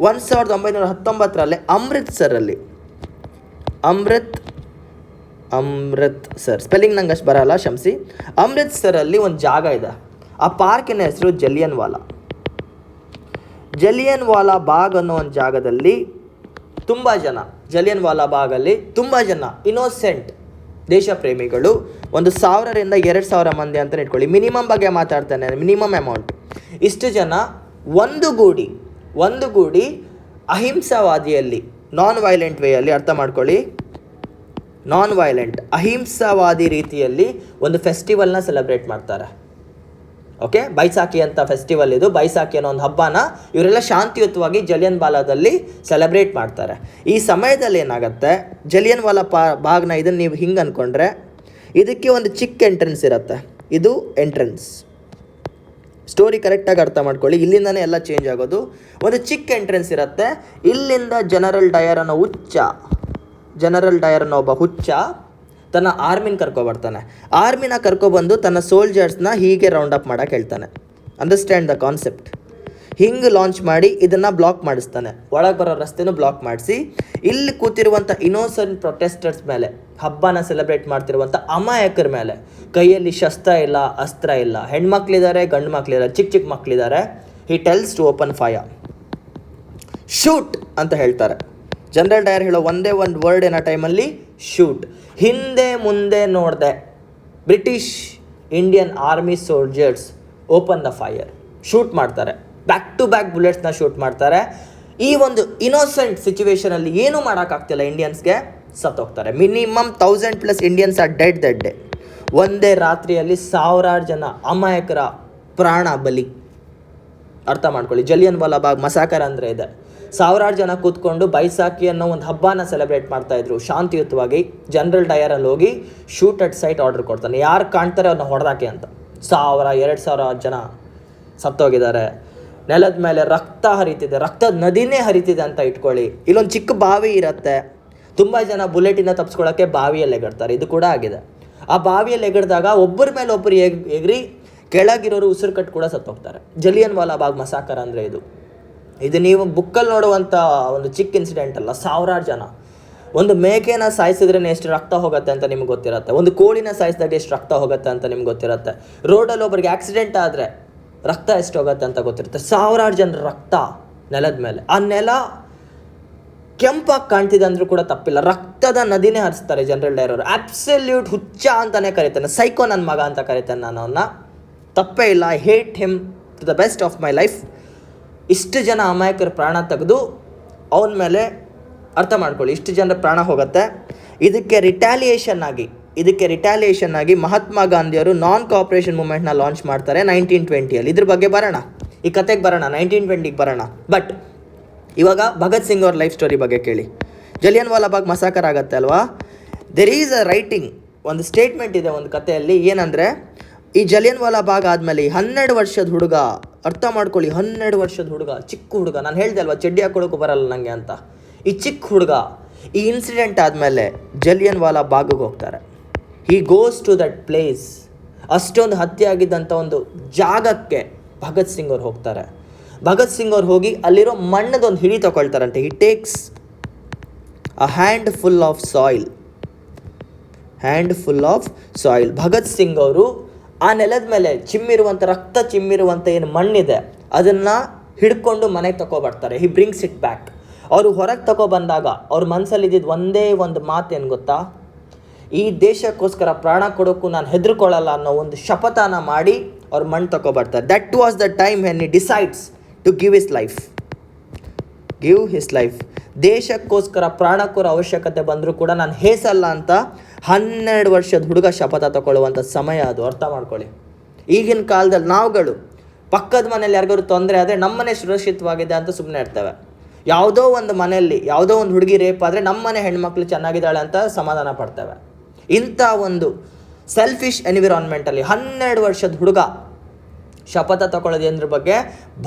1919 ಅಮೃತ್ಸರ್, ಸ್ಪೆಲ್ಲಿಂಗ್ ನಂಗೆ ಅಷ್ಟು ಬರಲ್ಲ ಕ್ಷಮಿಸಿ. ಅಮೃತ್ಸರಲ್ಲಿ ಒಂದು ಜಾಗ ಇದೆ. ಆ ಪಾರ್ಕಿನ ಹೆಸರು ಜಲಿಯನ್ ವಾಲಾ ಬಾಗ್ ಅನ್ನೋ ಒಂದು ಜಾಗದಲ್ಲಿ ಜಲಿಯನ್ ವಾಲಾ ಬಾಗಲ್ಲಿ ತುಂಬ ಜನ ಇನ್ನೋಸೆಂಟ್ ದೇಶ ಪ್ರೇಮಿಗಳು, 1000ರಿಂದ 2000 ಮಂದಿ ಅಂತ ಇಟ್ಕೊಳ್ಳಿ, ಮಿನಿಮಮ್ ಬಗ್ಗೆ ಮಾತಾಡ್ತಾನೆ, ಮಿನಿಮಮ್ ಅಮೌಂಟ್. ಇಷ್ಟು ಜನ ಒಂದುಗೂಡಿ ಅಹಿಂಸಾವಾದಿಯಲ್ಲಿ, ನಾನ್ ವೈಲೆಂಟ್ ವೇಯಲ್ಲಿ, ಅರ್ಥ ಮಾಡ್ಕೊಳ್ಳಿ, ನಾನ್ ವೈಲೆಂಟ್ ಅಹಿಂಸಾವಾದಿ ರೀತಿಯಲ್ಲಿ ಒಂದು ಫೆಸ್ಟಿವಲ್ನ ಸೆಲೆಬ್ರೇಟ್ ಮಾಡ್ತಾರೆ. ಓಕೆ, ಬೈಸಾಖಿ ಅಂತ ಫೆಸ್ಟಿವಲ್ ಇದು. ಬೈಸಾಖಿ ಅನ್ನೋ ಒಂದು ಹಬ್ಬನ ಇವರೆಲ್ಲ ಶಾಂತಿಯುತವಾಗಿ ಜಲಿಯನ್ ವಾಲಾದಲ್ಲಿ ಸೆಲೆಬ್ರೇಟ್ ಮಾಡ್ತಾರೆ. ಈ ಸಮಯದಲ್ಲಿ ಏನಾಗುತ್ತೆ, ಜಲಿಯನ್ ವಾಲಾ ಬಾಗ್ನ ಇದನ್ನು ನೀವು ಹಿಂಗೆ ಅಂದ್ಕೊಂಡ್ರೆ ಇದಕ್ಕೆ ಒಂದು ಚಿಕ್ಕ ಎಂಟ್ರೆನ್ಸ್ ಇರುತ್ತೆ. ಇದು ಎಂಟ್ರೆನ್ಸ್. ಸ್ಟೋರಿ ಕರೆಕ್ಟಾಗಿ ಅರ್ಥ ಮಾಡ್ಕೊಳ್ಳಿ, ಇಲ್ಲಿಂದನೇ ಎಲ್ಲ ಚೇಂಜ್ ಆಗೋದು. ಒಂದು ಚಿಕ್ಕ ಎಂಟ್ರೆನ್ಸ್ ಇರುತ್ತೆ. ಇಲ್ಲಿಂದ ಜನರಲ್ ಡಯರ್ ಅನ್ನೋ ಒಬ್ಬ ಹುಚ್ಚ ತನ್ನ ಆರ್ಮಿನ ಕರ್ಕೊಬರ್ತಾನೆ. ಆರ್ಮಿನ ಕರ್ಕೊಬಂದು ತನ್ನ ಸೋಲ್ಜರ್ಸ್ನ ಹೀಗೆ ರೌಂಡ್ ಅಪ್ ಮಾಡೋಕ್ಕೆ ಹೇಳ್ತಾನೆ. Understand the concept. ಹಿಂಗೆ ಲಾಂಚ್ ಮಾಡಿ ಇದನ್ನು ಬ್ಲಾಕ್ ಮಾಡಿಸ್ತಾನೆ. ಒಳಗೆ ಬರೋ ರಸ್ತೆನೂ ಬ್ಲಾಕ್ ಮಾಡಿಸಿ ಇಲ್ಲಿ ಕೂತಿರುವಂಥ ಇನ್ನೋಸೆಂಟ್ ಪ್ರೊಟೆಸ್ಟರ್ಸ್ ಮೇಲೆ, ಹಬ್ಬನ ಸೆಲೆಬ್ರೇಟ್ ಮಾಡ್ತಿರುವಂಥ ಅಮಾಯಕರ ಮೇಲೆ, ಕೈಯಲ್ಲಿ ಶಸ್ತ್ರ ಇಲ್ಲ, ಅಸ್ತ್ರ ಇಲ್ಲ, ಹೆಣ್ಮಕ್ಳಿದ್ದಾರೆ, ಗಂಡು ಮಕ್ಕಳಿದ್ದಾರೆ, ಚಿಕ್ಕ ಮಕ್ಕಳಿದ್ದಾರೆ. He tells to open fire, shoot ಅಂತ ಹೇಳ್ತಾರೆ. ಜನರಲ್ ಡಯರ್ ಹೇಳೋ ಒಂದೇ ಒಂದು ವರ್ಡ್ ಏನೋ ಟೈಮಲ್ಲಿ ಶೂಟ್. ಹಿಂದೆ ಮುಂದೆ ನೋಡಿದೆ British Indian army soldiers open the fire, shoot ಮಾಡ್ತಾರೆ. ಬ್ಯಾಕ್ ಟು ಬ್ಯಾಕ್ ಬುಲೆಟ್ಸ್ನ ಶೂಟ್ ಮಾಡ್ತಾರೆ. ಈ ಒಂದು ಇನ್ನೋಸೆಂಟ್ ಸಿಚುವೇಷನಲ್ಲಿ ಏನೂ ಮಾಡೋಕ್ಕಾಗ್ತಿಲ್ಲ, ಇಂಡಿಯನ್ಸ್ಗೆ ಸತ್ತೋಗ್ತಾರೆ. Minimum 1000+ Indians are dead that day. ಒಂದೇ ರಾತ್ರಿಯಲ್ಲಿ 1000 ಜನ ಅಮಾಯಕರ ಪ್ರಾಣ ಬಲಿ. ಅರ್ಥ ಮಾಡ್ಕೊಳ್ಳಿ. ಜಲಿಯನ್ ವಾಲಾ ಬಾಗ್ ಮಸಾಕರ್ ಅಂದರೆ ಇದೆ. ಸಾವಿರಾರು ಜನ ಕೂತ್ಕೊಂಡು ಬೈಸಾಕಿ ಅನ್ನೋ ಒಂದು ಹಬ್ಬನ ಸೆಲೆಬ್ರೇಟ್ ಮಾಡ್ತಾಯಿದ್ರು ಶಾಂತಿಯುತವಾಗಿ. ಜನರಲ್ ಡಯರಲ್ಲಿ ಹೋಗಿ ಶೂಟ್ ಅಟ್ ಸೈಟ್ ಆರ್ಡರ್ ಕೊಡ್ತಾನೆ, ಯಾರು ಕಾಣ್ತಾರೆ ಅವ್ರನ್ನ ಹೊಡೆದಾಕಿ ಅಂತ. 1000-2000 ಜನ ಸತ್ತೋಗಿದ್ದಾರೆ. ನೆಲದ ಮೇಲೆ ರಕ್ತ ಹರಿತಿದೆ, ರಕ್ತದ ನದಿನೇ ಹರಿತಿದೆ ಅಂತ ಇಟ್ಕೊಳ್ಳಿ. ಇಲ್ಲೊಂದು ಚಿಕ್ಕ ಬಾವಿ ಇರುತ್ತೆ, ತುಂಬ ಜನ ಬುಲೆಟಿನ ತಪ್ಪಿಸ್ಕೊಳ್ಳೋಕ್ಕೆ ಬಾವಿಯಲ್ಲಿ ಎಗಡ್ತಾರೆ. ಇದು ಕೂಡ ಆಗಿದೆ. ಆ ಬಾವಿಯಲ್ಲಿ ಎಗಡ್ದಾಗ ಒಬ್ಬರ ಮೇಲೆ ಒಬ್ಬರು ಎಗ್ರಿ ಕೆಳಗಿರೋರು ಉಸಿರು ಕಟ್ಟು ಕೂಡ ಸತ್ತೋಗ್ತಾರೆ. ಜಲಿಯನ್ ವಾಲಾ ಬಾಗ್ ಮಸಾಕರ್ ಅಂದರೆ ಇದು ನೀವು ಬುಕ್ಕಲ್ಲಿ ನೋಡುವಂಥ ಒಂದು ಚಿಕ್ಕ ಇನ್ಸಿಡೆಂಟ್ ಅಲ್ಲ. ಸಾವಿರಾರು ಜನ. ಒಂದು ಮೇಕೆನ ಸಾಯಿಸಿದ್ರೇ ಎಷ್ಟು ರಕ್ತ ಹೋಗುತ್ತೆ ಅಂತ ನಿಮ್ಗೆ ಗೊತ್ತಿರುತ್ತೆ. ಒಂದು ಕೋಳಿನ ಸಾಯಿಸಿದಾಗ ಎಷ್ಟು ರಕ್ತ ಹೋಗುತ್ತೆ ಅಂತ ನಿಮ್ಗೆ ಗೊತ್ತಿರುತ್ತೆ. ರೋಡಲ್ಲಿ ಒಬ್ಬರಿಗೆ ಆಕ್ಸಿಡೆಂಟ್ ಆದರೆ ರಕ್ತ ಎಷ್ಟು ಹೋಗುತ್ತೆ ಅಂತ ಗೊತ್ತಿರುತ್ತೆ. ಸಾವಿರಾರು ಜನರ ರಕ್ತ ನೆಲದ ಮೇಲೆ. ಆ ನೆಲ ಕೆಂಪಾಗಿ ಕಾಣ್ತಿದೆ ಅಂದರೂ ಕೂಡ ತಪ್ಪಿಲ್ಲ. ರಕ್ತದ ನದಿನೇ ಹರಿಸ್ತಾರೆ ಜನರಲ್ ಡೈರ್ ಅವರು. ಆಬ್ಸಲ್ಯೂಟ್ ಹುಚ್ಚ ಅಂತಲೇ ಕರಿತಾನೆ, ಸೈಕೋ ನನ್ನ ಮಗ ಅಂತ ಕರಿತಾನೆ ನಾನು ಅವನ್ನ. ತಪ್ಪೇ ಇಲ್ಲ. I hate him to the best of my life. ಇಷ್ಟು ಜನ ಅಮಾಯಕರ ಪ್ರಾಣ ತೆಗೆದು ಅವನ ಮೇಲೆ ಅರ್ಥ ಮಾಡ್ಕೊಳ್ಳಿ, ಇಷ್ಟು ಜನರ ಪ್ರಾಣ ಹೋಗುತ್ತೆ. ಇದಕ್ಕೆ ರಿಟ್ಯಾಲಿಯೇಷನ್ ಆಗಿ ಮಹಾತ್ಮ ಗಾಂಧಿಯವರು ನಾನ್ ಕೋಆಪರೇಷನ್ ಮೂವ್ಮೆಂಟ್ನ ಲಾಂಚ್ ಮಾಡ್ತಾರೆ 1920. ಇದ್ರ ಬಗ್ಗೆ ಬರೋಣ, ಈ ಕತೆಗೆ ಬರೋಣ, 1920ಗೆ ಬರೋಣ. ಬಟ್ ಇವಾಗ ಭಗತ್ ಸಿಂಗ್ ಅವ್ರ ಲೈಫ್ ಸ್ಟೋರಿ ಬಗ್ಗೆ ಕೇಳಿ. ಜಲಿಯನ್ ವಾಲಾ ಬಾಗ್ ಮಸಾಕರ್ ಆಗುತ್ತೆ ಅಲ್ವಾ. ದೆರ್ ಈಸ್ ಅ ರೈಟಿಂಗ್, ಒಂದು ಸ್ಟೇಟ್ಮೆಂಟ್ ಇದೆ ಒಂದು ಕಥೆಯಲ್ಲಿ. ಏನಂದರೆ, ಈ ಜಲಿಯನ್ ವಾಲಾ ಬಾಗ್ ಆದಮೇಲೆ 12 ವರ್ಷದ ಹುಡುಗ, ಅರ್ಥ ಮಾಡ್ಕೊಳ್ಳಿ, 12 ವರ್ಷದ ಹುಡುಗ, ಚಿಕ್ಕ ಹುಡುಗ, ನಾನು ಹೇಳ್ದೆ ಅಲ್ವಾ ಚಡ್ಡಿ ಹಾಕೊಳ್ಳೋಕ್ಕೂ ಬರಲ್ಲ ನನಗೆ ಅಂತ. ಈ ಚಿಕ್ಕ ಹುಡುಗ ಈ ಇನ್ಸಿಡೆಂಟ್ ಆದಮೇಲೆ ಜಲಿಯನ್ ವಾಲಾ ಬಾಗಿಗೆ ಹೋಗ್ತಾರೆ. He goes to that place. ಅಷ್ಟೊಂದು ಹತ್ಯೆ ಆಗಿದ್ದಂಥ ಒಂದು ಜಾಗಕ್ಕೆ ಭಗತ್ ಸಿಂಗ್ ಅವ್ರು ಹೋಗ್ತಾರೆ. ಭಗತ್ ಸಿಂಗ್ ಅವ್ರು ಹೋಗಿ ಅಲ್ಲಿರೋ ಮಣ್ಣದೊಂದು ಹಿಡಿ ತಗೊಳ್ತಾರಂತೆ. He takes a handful of soil. Bhagat Singh ಅವರು ಆ ನೆಲದ ಮೇಲೆ ರಕ್ತ ಚಿಮ್ಮಿರುವಂಥ ಏನು ಮಣ್ಣಿದೆ ಅದನ್ನು ಹಿಡ್ಕೊಂಡು ಮನೆಗೆ ತಗೊಬರ್ತಾರೆ. ಹಿ ಬ್ರಿಂಗ್ಸ್ ಇಟ್ ಬ್ಯಾಕ್. ಅವರು ಹೊರಗೆ ತಗೊಬಂದಾಗ ಅವ್ರ ಮನಸ್ಸಲ್ಲಿದ್ದಿದ್ದು ಒಂದೇ ಒಂದು ಮಾತೇನು ಗೊತ್ತಾ, ಈ ದೇಶಕ್ಕೋಸ್ಕರ ಪ್ರಾಣ ಕೊಡೋಕ್ಕೂ ನಾನು ಹೆದರ್ಕೊಳ್ಳಲ್ಲ ಅನ್ನೋ ಒಂದು ಶಪಥನ ಮಾಡಿ ಅವ್ರು ಮಣ್ಣು ತಗೊಬರ್ತಾರೆ. That was the time when he decides to give his life. ದೇಶಕ್ಕೋಸ್ಕರ ಪ್ರಾಣ ಕೊಡೋ ಅವಶ್ಯಕತೆ ಬಂದರೂ ಕೂಡ ನಾನು ಹೇಸಲ್ಲ ಅಂತ 12 ವರ್ಷದ ಹುಡುಗ ಶಪಥ ತಗೊಳ್ಳುವಂಥ ಸಮಯ ಅದು. ಅರ್ಥ ಮಾಡ್ಕೊಳ್ಳಿ. ಈಗಿನ ಕಾಲದಲ್ಲಿ ನಾವುಗಳು ಪಕ್ಕದ ಮನೇಲಿ ಯಾರಿಗಾದ್ರು ತೊಂದರೆ ಆದರೆ ನಮ್ಮನೆ ಸುರಕ್ಷಿತವಾಗಿದೆ ಅಂತ ಸುಮ್ಮನೆ ಇರ್ತೇವೆ. ಯಾವುದೋ ಒಂದು ಮನೆಯಲ್ಲಿ ಯಾವುದೋ ಒಂದು ಹುಡುಗಿ ರೇಪ್ ಆದರೆ ನಮ್ಮನೆ ಹೆಣ್ಮಕ್ಳು ಚೆನ್ನಾಗಿದ್ದಾಳೆ ಅಂತ ಸಮಾಧಾನ ಪಡ್ತೇವೆ. ಇಂಥ ಒಂದು ಸೆಲ್ಫಿಶ್ ಎನ್ವಿರಾನ್ಮೆಂಟಲ್ಲಿ 12 ವರ್ಷದ ಹುಡುಗ ಶಪಥ ತಗೊಳ್ಳೋದು ಏನರ ಬಗ್ಗೆ,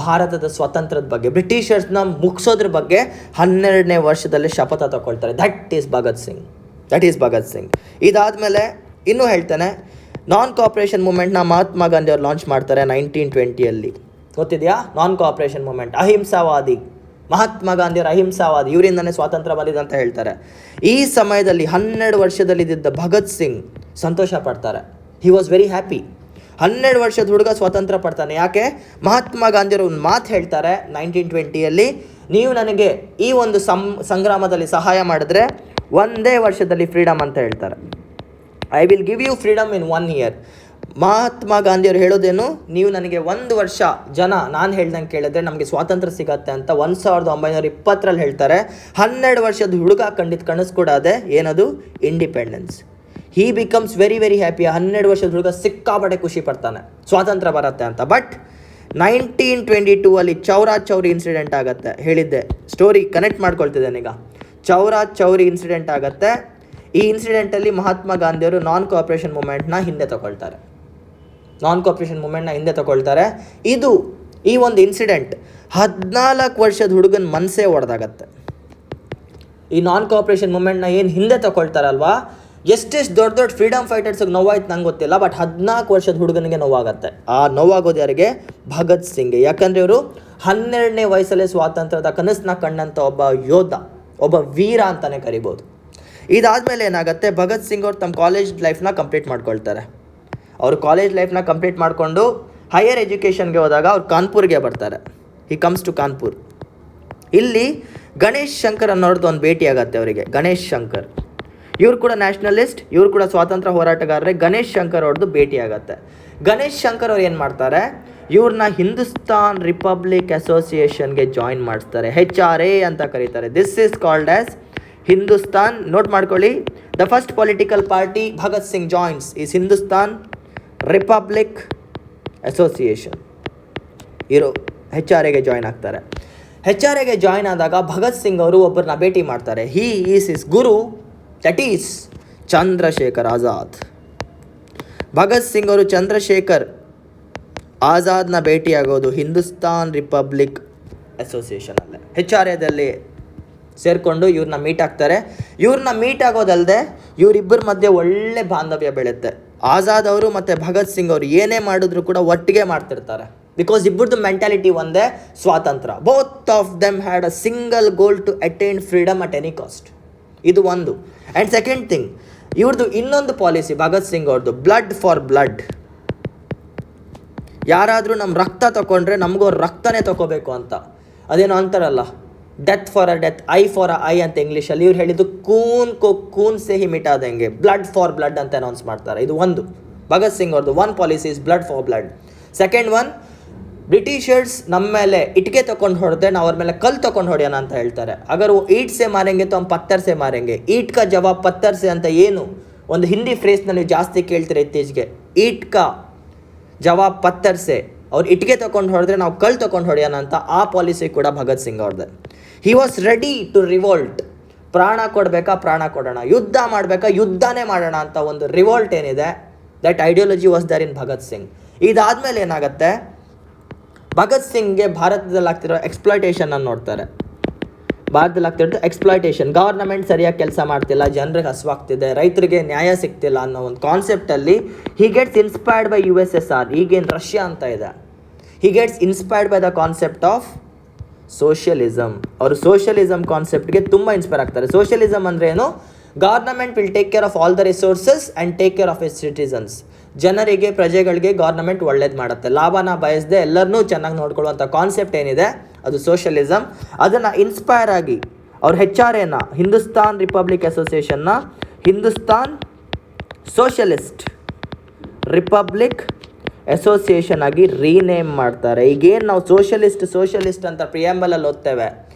ಭಾರತದ ಸ್ವಾತಂತ್ರ್ಯದ ಬಗ್ಗೆ, ಬ್ರಿಟಿಷರ್ಸ್ನ ಮುಗಿಸೋದ್ರ ಬಗ್ಗೆ 12ನೇ ವರ್ಷದಲ್ಲಿ ಶಪಥ ತಗೊಳ್ತಾರೆ. That is Bhagat Singh. ಇದಾದಮೇಲೆ ಇನ್ನೂ ಹೇಳ್ತಾನೆ, ನಾನ್ ಕೋಆಪರೇಷನ್ ಮೂಮೆಂಟ್ನ ಮಹಾತ್ಮ ಗಾಂಧಿ ಅವ್ರು ಲಾಂಚ್ ಮಾಡ್ತಾರೆ 1920. ಗೊತ್ತಿದೆಯಾ ನಾನ್ ಕೋಆಪರೇಷನ್ ಮೂಮೆಂಟ್? ಅಹಿಂಸಾವಾದಿ ಮಹಾತ್ಮ ಗಾಂಧಿಯವರು ಅಹಿಂಸಾವಾದಿ, ಇವರಿಂದನೇ ಸ್ವಾತಂತ್ರ್ಯ ಬಂದಿದೆ ಅಂತ ಹೇಳ್ತಾರೆ. ಈ ಸಮಯದಲ್ಲಿ 12 ವರ್ಷದಲ್ಲಿದ್ದ ಭಗತ್ ಸಿಂಗ್ ಸಂತೋಷ ಪಡ್ತಾರೆ. He was very happy. 12 ವರ್ಷದ ಹುಡುಗ ಸ್ವಾತಂತ್ರ್ಯ ಪಡ್ತಾನೆ. ಯಾಕೆ? ಮಹಾತ್ಮ ಗಾಂಧಿಯವರು ಒಂದು ಮಾತು ಹೇಳ್ತಾರೆ 1920, ನೀವು ನನಗೆ ಈ ಒಂದು ಸಂಗ್ರಾಮದಲ್ಲಿ ಸಹಾಯ ಮಾಡಿದ್ರೆ 1 ವರ್ಷದಲ್ಲಿ ಫ್ರೀಡಮ್ ಅಂತ ಹೇಳ್ತಾರೆ. I will give you freedom in 1 year. Mahatma ಗಾಂಧಿಯವರು ಹೇಳೋದೇನು, ನೀವು ನನಗೆ 1 ವರ್ಷ ನಾನು ಹೇಳ್ದಂಗೆ ಕೇಳಿದ್ರೆ ನಮಗೆ ಸ್ವಾತಂತ್ರ್ಯ ಸಿಗತ್ತೆ ಅಂತ 1920 ಹೇಳ್ತಾರೆ. 12 ವರ್ಷದ ಹುಡುಗ ಕನಸ್ಕೊಡಾದೆ ಏನದು? Independence. He becomes very very happy. 12 ವರ್ಷದ ಹುಡುಗ ಸಿಕ್ಕಾಪಟ್ಟೆ ಖುಷಿ ಪಡ್ತಾನೆ ಸ್ವಾತಂತ್ರ್ಯ ಬರುತ್ತೆ ಅಂತ. ಬಟ್ 1922 ಚೌರಿ ಇನ್ಸಿಡೆಂಟ್ ಆಗುತ್ತೆ. ಹೇಳಿದ್ದೆ, ಸ್ಟೋರಿ ಕನೆಕ್ಟ್ ಮಾಡ್ಕೊಳ್ತಿದ್ದೇನೆ ಈಗ. ಚೌರಿ ಇನ್ಸಿಡೆಂಟ್ ಆಗುತ್ತೆ. ಈ ಇನ್ಸಿಡೆಂಟಲ್ಲಿ ಮಹಾತ್ಮ ಗಾಂಧಿಯವರು ನಾನ್ ಕೋಆಪರೇಷನ್ ಮೂಮೆಂಟ್ನ ಹಿಂದೆ ತಗೊಳ್ತಾರೆ. ಈ ಒಂದು ಇನ್ಸಿಡೆಂಟ್ 14 ವರ್ಷದ ಹುಡುಗನ ಮನಸ್ಸೇ ಒಡೆದಾಗತ್ತೆ. ಈ ನಾನ್ ಕೋಆಪರೇಷನ್ ಮೂಮೆಂಟ್ನ ಏನು ಹಿಂದೆ ತಗೊಳ್ತಾರಲ್ವಾ, ಎಷ್ಟೆಷ್ಟು ದೊಡ್ಡ ಫ್ರೀಡಮ್ ಫೈಟರ್ಸ್ಗೆ ನೋವಾಯ್ತು ನಂಗೆ ಗೊತ್ತಿಲ್ಲ, ಬಟ್ 14 ವರ್ಷದ ಹುಡುಗನಿಗೆ ನೋವಾಗತ್ತೆ. ಆ ನೋವಾಗೋದು ಯಾರಿಗೆ? ಭಗತ್ ಸಿಂಗ್ಗೆ. ಯಾಕಂದರೆ ಇವರು 12ನೇ ವಯಸ್ಸಲ್ಲೇ ಸ್ವಾತಂತ್ರ್ಯದ ಕನಸನ್ನ ಕಂಡಂಥ ಒಬ್ಬ ಯೋಧ, ಒಬ್ಬ ವೀರ ಅಂತಲೇ ಕರಿಬೋದು. ಇದಾದಮೇಲೆ ಏನಾಗುತ್ತೆ, ಭಗತ್ ಸಿಂಗ್ ಅವರು ತಮ್ಮ ಕಾಲೇಜ್ ಲೈಫ್ನ ಕಂಪ್ಲೀಟ್ ಮಾಡ್ಕೊಳ್ತಾರೆ. ಅವರು ಕಾಲೇಜ್ ಲೈಫ್ನ ಕಂಪ್ಲೀಟ್ ಮಾಡಿಕೊಂಡು ಹೈಯರ್ ಎಜುಕೇಷನ್ಗೆ ಹೋದಾಗ ಅವ್ರು ಕಾನ್ಪುರ್ಗೆ ಬರ್ತಾರೆ. He comes to Kanpur. ಇಲ್ಲಿ ಗಣೇಶ್ ಶಂಕರ್ ಅನ್ನೋರ್ದು ಒಂದು ಭೇಟಿ ಆಗುತ್ತೆ ಅವರಿಗೆ. ಗಣೇಶ್ ಶಂಕರ್ ಇವ್ರು ಕೂಡ ನ್ಯಾಷನಲಿಸ್ಟ್, ಇವ್ರು ಕೂಡ ಸ್ವಾತಂತ್ರ್ಯ ಹೋರಾಟಗಾರರೇ. ಗಣೇಶ್ ಶಂಕರ್ ಅವ್ರದ್ದು ಭೇಟಿ ಆಗುತ್ತೆ. ಗಣೇಶ್ ಶಂಕರ್ ಅವ್ರು ಏನು ಮಾಡ್ತಾರೆ, ಇವ್ರನ್ನ ಹಿಂದೂಸ್ತಾನ್ ರಿಪಬ್ಲಿಕ್ ಅಸೋಸಿಯೇಷನ್ಗೆ ಜಾಯಿನ್ ಮಾಡಿಸ್ತಾರೆ. HRA ಅಂತ ಕರೀತಾರೆ. This is called as Hindustan. Note ಮಾಡ್ಕೊಳ್ಳಿ, the first political party Bhagat Singh joins is Hindustan republic association. HRAಗೆ ಜಾಯ್ನ್ ಆಗ್ತಾರೆ. HRAಗೆ ಜಾಯ್ನ್ ಆದಾಗ ಭಗತ್ ಸಿಂಗ್ ಅವರು ಒಬ್ಬರನ್ನ ಭೇಟಿ ಮಾಡ್ತಾರೆ. He is his guru, that is Chandrashekhar Azad. Bhagat Singh ಅವರು ಚಂದ್ರಶೇಖರ್ ಆಜಾದ್ನ ಭೇಟಿಯಾಗೋದು ಹಿಂದೂಸ್ತಾನ್ ರಿಪಬ್ಲಿಕ್ ಅಸೋಸಿಯೇಷನಲ್ಲೇ, HRAದಲ್ಲಿ ಸೇರಿಕೊಂಡು ಇವ್ರನ್ನ ಮೀಟ್ ಆಗ್ತಾರೆ. ಇವ್ರನ್ನ ಮೀಟ್ ಆಗೋದಲ್ಲದೆ ಇವರಿಬ್ಬರ ಮಧ್ಯೆ ಒಳ್ಳೆ ಬಾಂಧವ್ಯ ಬೆಳೆಯುತ್ತೆ. ಆಜಾದ್ ಅವರು ಮತ್ತು ಭಗತ್ ಸಿಂಗ್ ಅವರು ಏನೇ ಮಾಡಿದ್ರು ಕೂಡ ಒಟ್ಟಿಗೆ ಮಾಡ್ತಿರ್ತಾರೆ. ಬಿಕಾಸ್ ಇಬ್ಬರದ್ದು ಮೆಂಟಾಲಿಟಿ ಒಂದೇ, ಸ್ವಾತಂತ್ರ್ಯ. Both of them had a single goal to attain freedom at any cost. ಇದು ಒಂದು. ಆ್ಯಂಡ್ ಸೆಕೆಂಡ್ ಥಿಂಗ್, ಇವ್ರದ್ದು ಇನ್ನೊಂದು ಪಾಲಿಸಿ ಭಗತ್ ಸಿಂಗ್ ಅವ್ರದ್ದು, ಬ್ಲಡ್ ಫಾರ್ ಬ್ಲಡ್. ಯಾರಾದರೂ ನಮ್ಮ ರಕ್ತ ತಗೊಂಡ್ರೆ ನಮಗೂ ರಕ್ತನೇ ತಗೋಬೇಕು ಅಂತ. ಅದೇನೋ ಅಂತಾರಲ್ಲ, death for a death, I for a I ಅಂತ ಇಂಗ್ಲೀಷಲ್ಲಿ. ಇವ್ರು ಹೇಳಿದ್ದು ಕೂನ್ ಕೋ ಕೂನ್ ಸೇ ಹಿ ಮಿಟಾದಂಗೆ, ಬ್ಲಡ್ ಫಾರ್ ಬ್ಲಡ್ ಅಂತ ಅನೌನ್ಸ್ ಮಾಡ್ತಾರೆ. ಇದು ಒಂದು ಭಗತ್ ಸಿಂಗ್ ಅವ್ರದ್ದು one policy is blood for blood. Second one, Britishers ನಮ್ಮ ಮೇಲೆ ಇಟ್ಕೆ ತೊಗೊಂಡು ಹೊಡೆದ್ರೆ ನಾವು ಅವ್ರ ಮೇಲೆ ಕಲ್ಲು ತೊಗೊಂಡು ಹೊಡೆಯೋಣ ಅಂತ ಹೇಳ್ತಾರೆ. ಅಗರ್ ಈಟ್ ಸೆ ಮಾರೆಂಗೆ ತೊ ಪತ್ತರ್ ಸೆ ಮಾರೆಂಗೆ, ಈಟ್ ಕಾ ಜವಾಬ್ ಪತ್ತರ್ ಸೆ ಅಂತ ಏನು ಒಂದು ಹಿಂದಿ ಫ್ರೇಸ್ನ ನೀವು ಜಾಸ್ತಿ ಕೇಳ್ತೀರ ಇತ್ತೀಚೆಗೆ. ಈಟ್ ಕಾ ಜವಾಬ್ ಪತ್ತರ್ ಸೆ, ಅವ್ರು ಇಟ್ಗೆ ತೊಗೊಂಡು ಹೊಡೆದ್ರೆ ನಾವು ಕಲ್ಲು ತೊಗೊಂಡು ಹೊಡೆಯೋಣ ಅಂತ. ಆ ಪಾಲಿಸಿ ಕೂಡ ಭಗತ್ ಸಿಂಗ್ ಅವ್ರದ್ದೆ. He was ready to revolt. ಪ್ರಾಣ ಕೊಡಬೇಕಾ ಪ್ರಾಣ ಕೊಡೋಣ, ಯುದ್ಧ ಮಾಡಬೇಕಾ ಯುದ್ಧನೇ ಮಾಡೋಣ ಅಂತ ಒಂದು ರಿವೋಲ್ಟ್ ಏನಿದೆ, that ideology was there in Bhagat Singh. ಇದಾದಮೇಲೆ ಏನಾಗುತ್ತೆ, ಭಗತ್ ಸಿಂಗ್ಗೆ ಭಾರತದಲ್ಲಿ ಆಗ್ತಿರೋ ಎಕ್ಸ್ಪ್ಲಾಯ್ಟೇಷನ್ನ ನೋಡ್ತಾರೆ. ಭಾರತದಲ್ಲಿ ಆಗ್ತಿರೋದು ಎಕ್ಸ್ಪ್ಲಾಯ್ಟೇಷನ್. ಗವರ್ನಮೆಂಟ್ ಸರಿಯಾಗಿ ಕೆಲಸ ಮಾಡ್ತಿಲ್ಲ, ಜನರಿಗೆ ಹಸುವಾಗ್ತಿದೆ, ರೈತರಿಗೆ ನ್ಯಾಯ ಸಿಗ್ತಿಲ್ಲ ಅನ್ನೋ ಒಂದು ಕಾನ್ಸೆಪ್ಟಲ್ಲಿ he gets inspired by USSR, ಈಗೇನು ರಷ್ಯಾ ಅಂತ ಇದೆ. He gets inspired by the concept of socialism. ಅವರು ಸೋಷಿಯಲಿಸಮ್ ಕಾನ್ಸೆಪ್ಟ್ಗೆ ತುಂಬ ಇನ್ಸ್ಪೈರ್ ಆಗ್ತಾರೆ. ಸೋಷಿಯಲಿಸಮ್ ಅಂದರೆ ಏನು, government will take care of all the resources and take care of is citizens. ಜನರಿಗೆ, ಪ್ರಜೆಗಳಿಗೆ ಗವರ್ನಮೆಂಟ್ ಒಳ್ಳೇದು ಮಾಡುತ್ತೆ, ಲಾಭನ ಬಯಸದೆ ಎಲ್ಲರನ್ನೂ ಚೆನ್ನಾಗಿ ನೋಡ್ಕೊಳ್ಳುವಂಥ ಕಾನ್ಸೆಪ್ಟ್ ಏನಿದೆ ಅದು ಸೋಷಿಯಲಿಸಮ್. ಅದನ್ನು ಇನ್ಸ್ಪೈರ್ ಆಗಿ ಅವ್ರು HRAನ, ಹಿಂದೂಸ್ತಾನ್ ರಿಪಬ್ಲಿಕ್ ಅಸೋಸಿಯೇಷನ್ನ ಹಿಂದೂಸ್ತಾನ್ ಸೋಷಲಿಸ್ಟ್ ರಿಪಬ್ಲಿಕ್ ಅಸೋಸಿಯೇಷನ್ ಆಗಿ ರೀನೇಮ್ ಮಾಡ್ತಾರೆ. ಈಗೇನು ನಾವು ಸೋಷಲಿಸ್ಟ್ ಅಂತ ಪ್ರಿಯಾಂಬಲಲ್ಲಿ ಓದ್ತೇವೆ,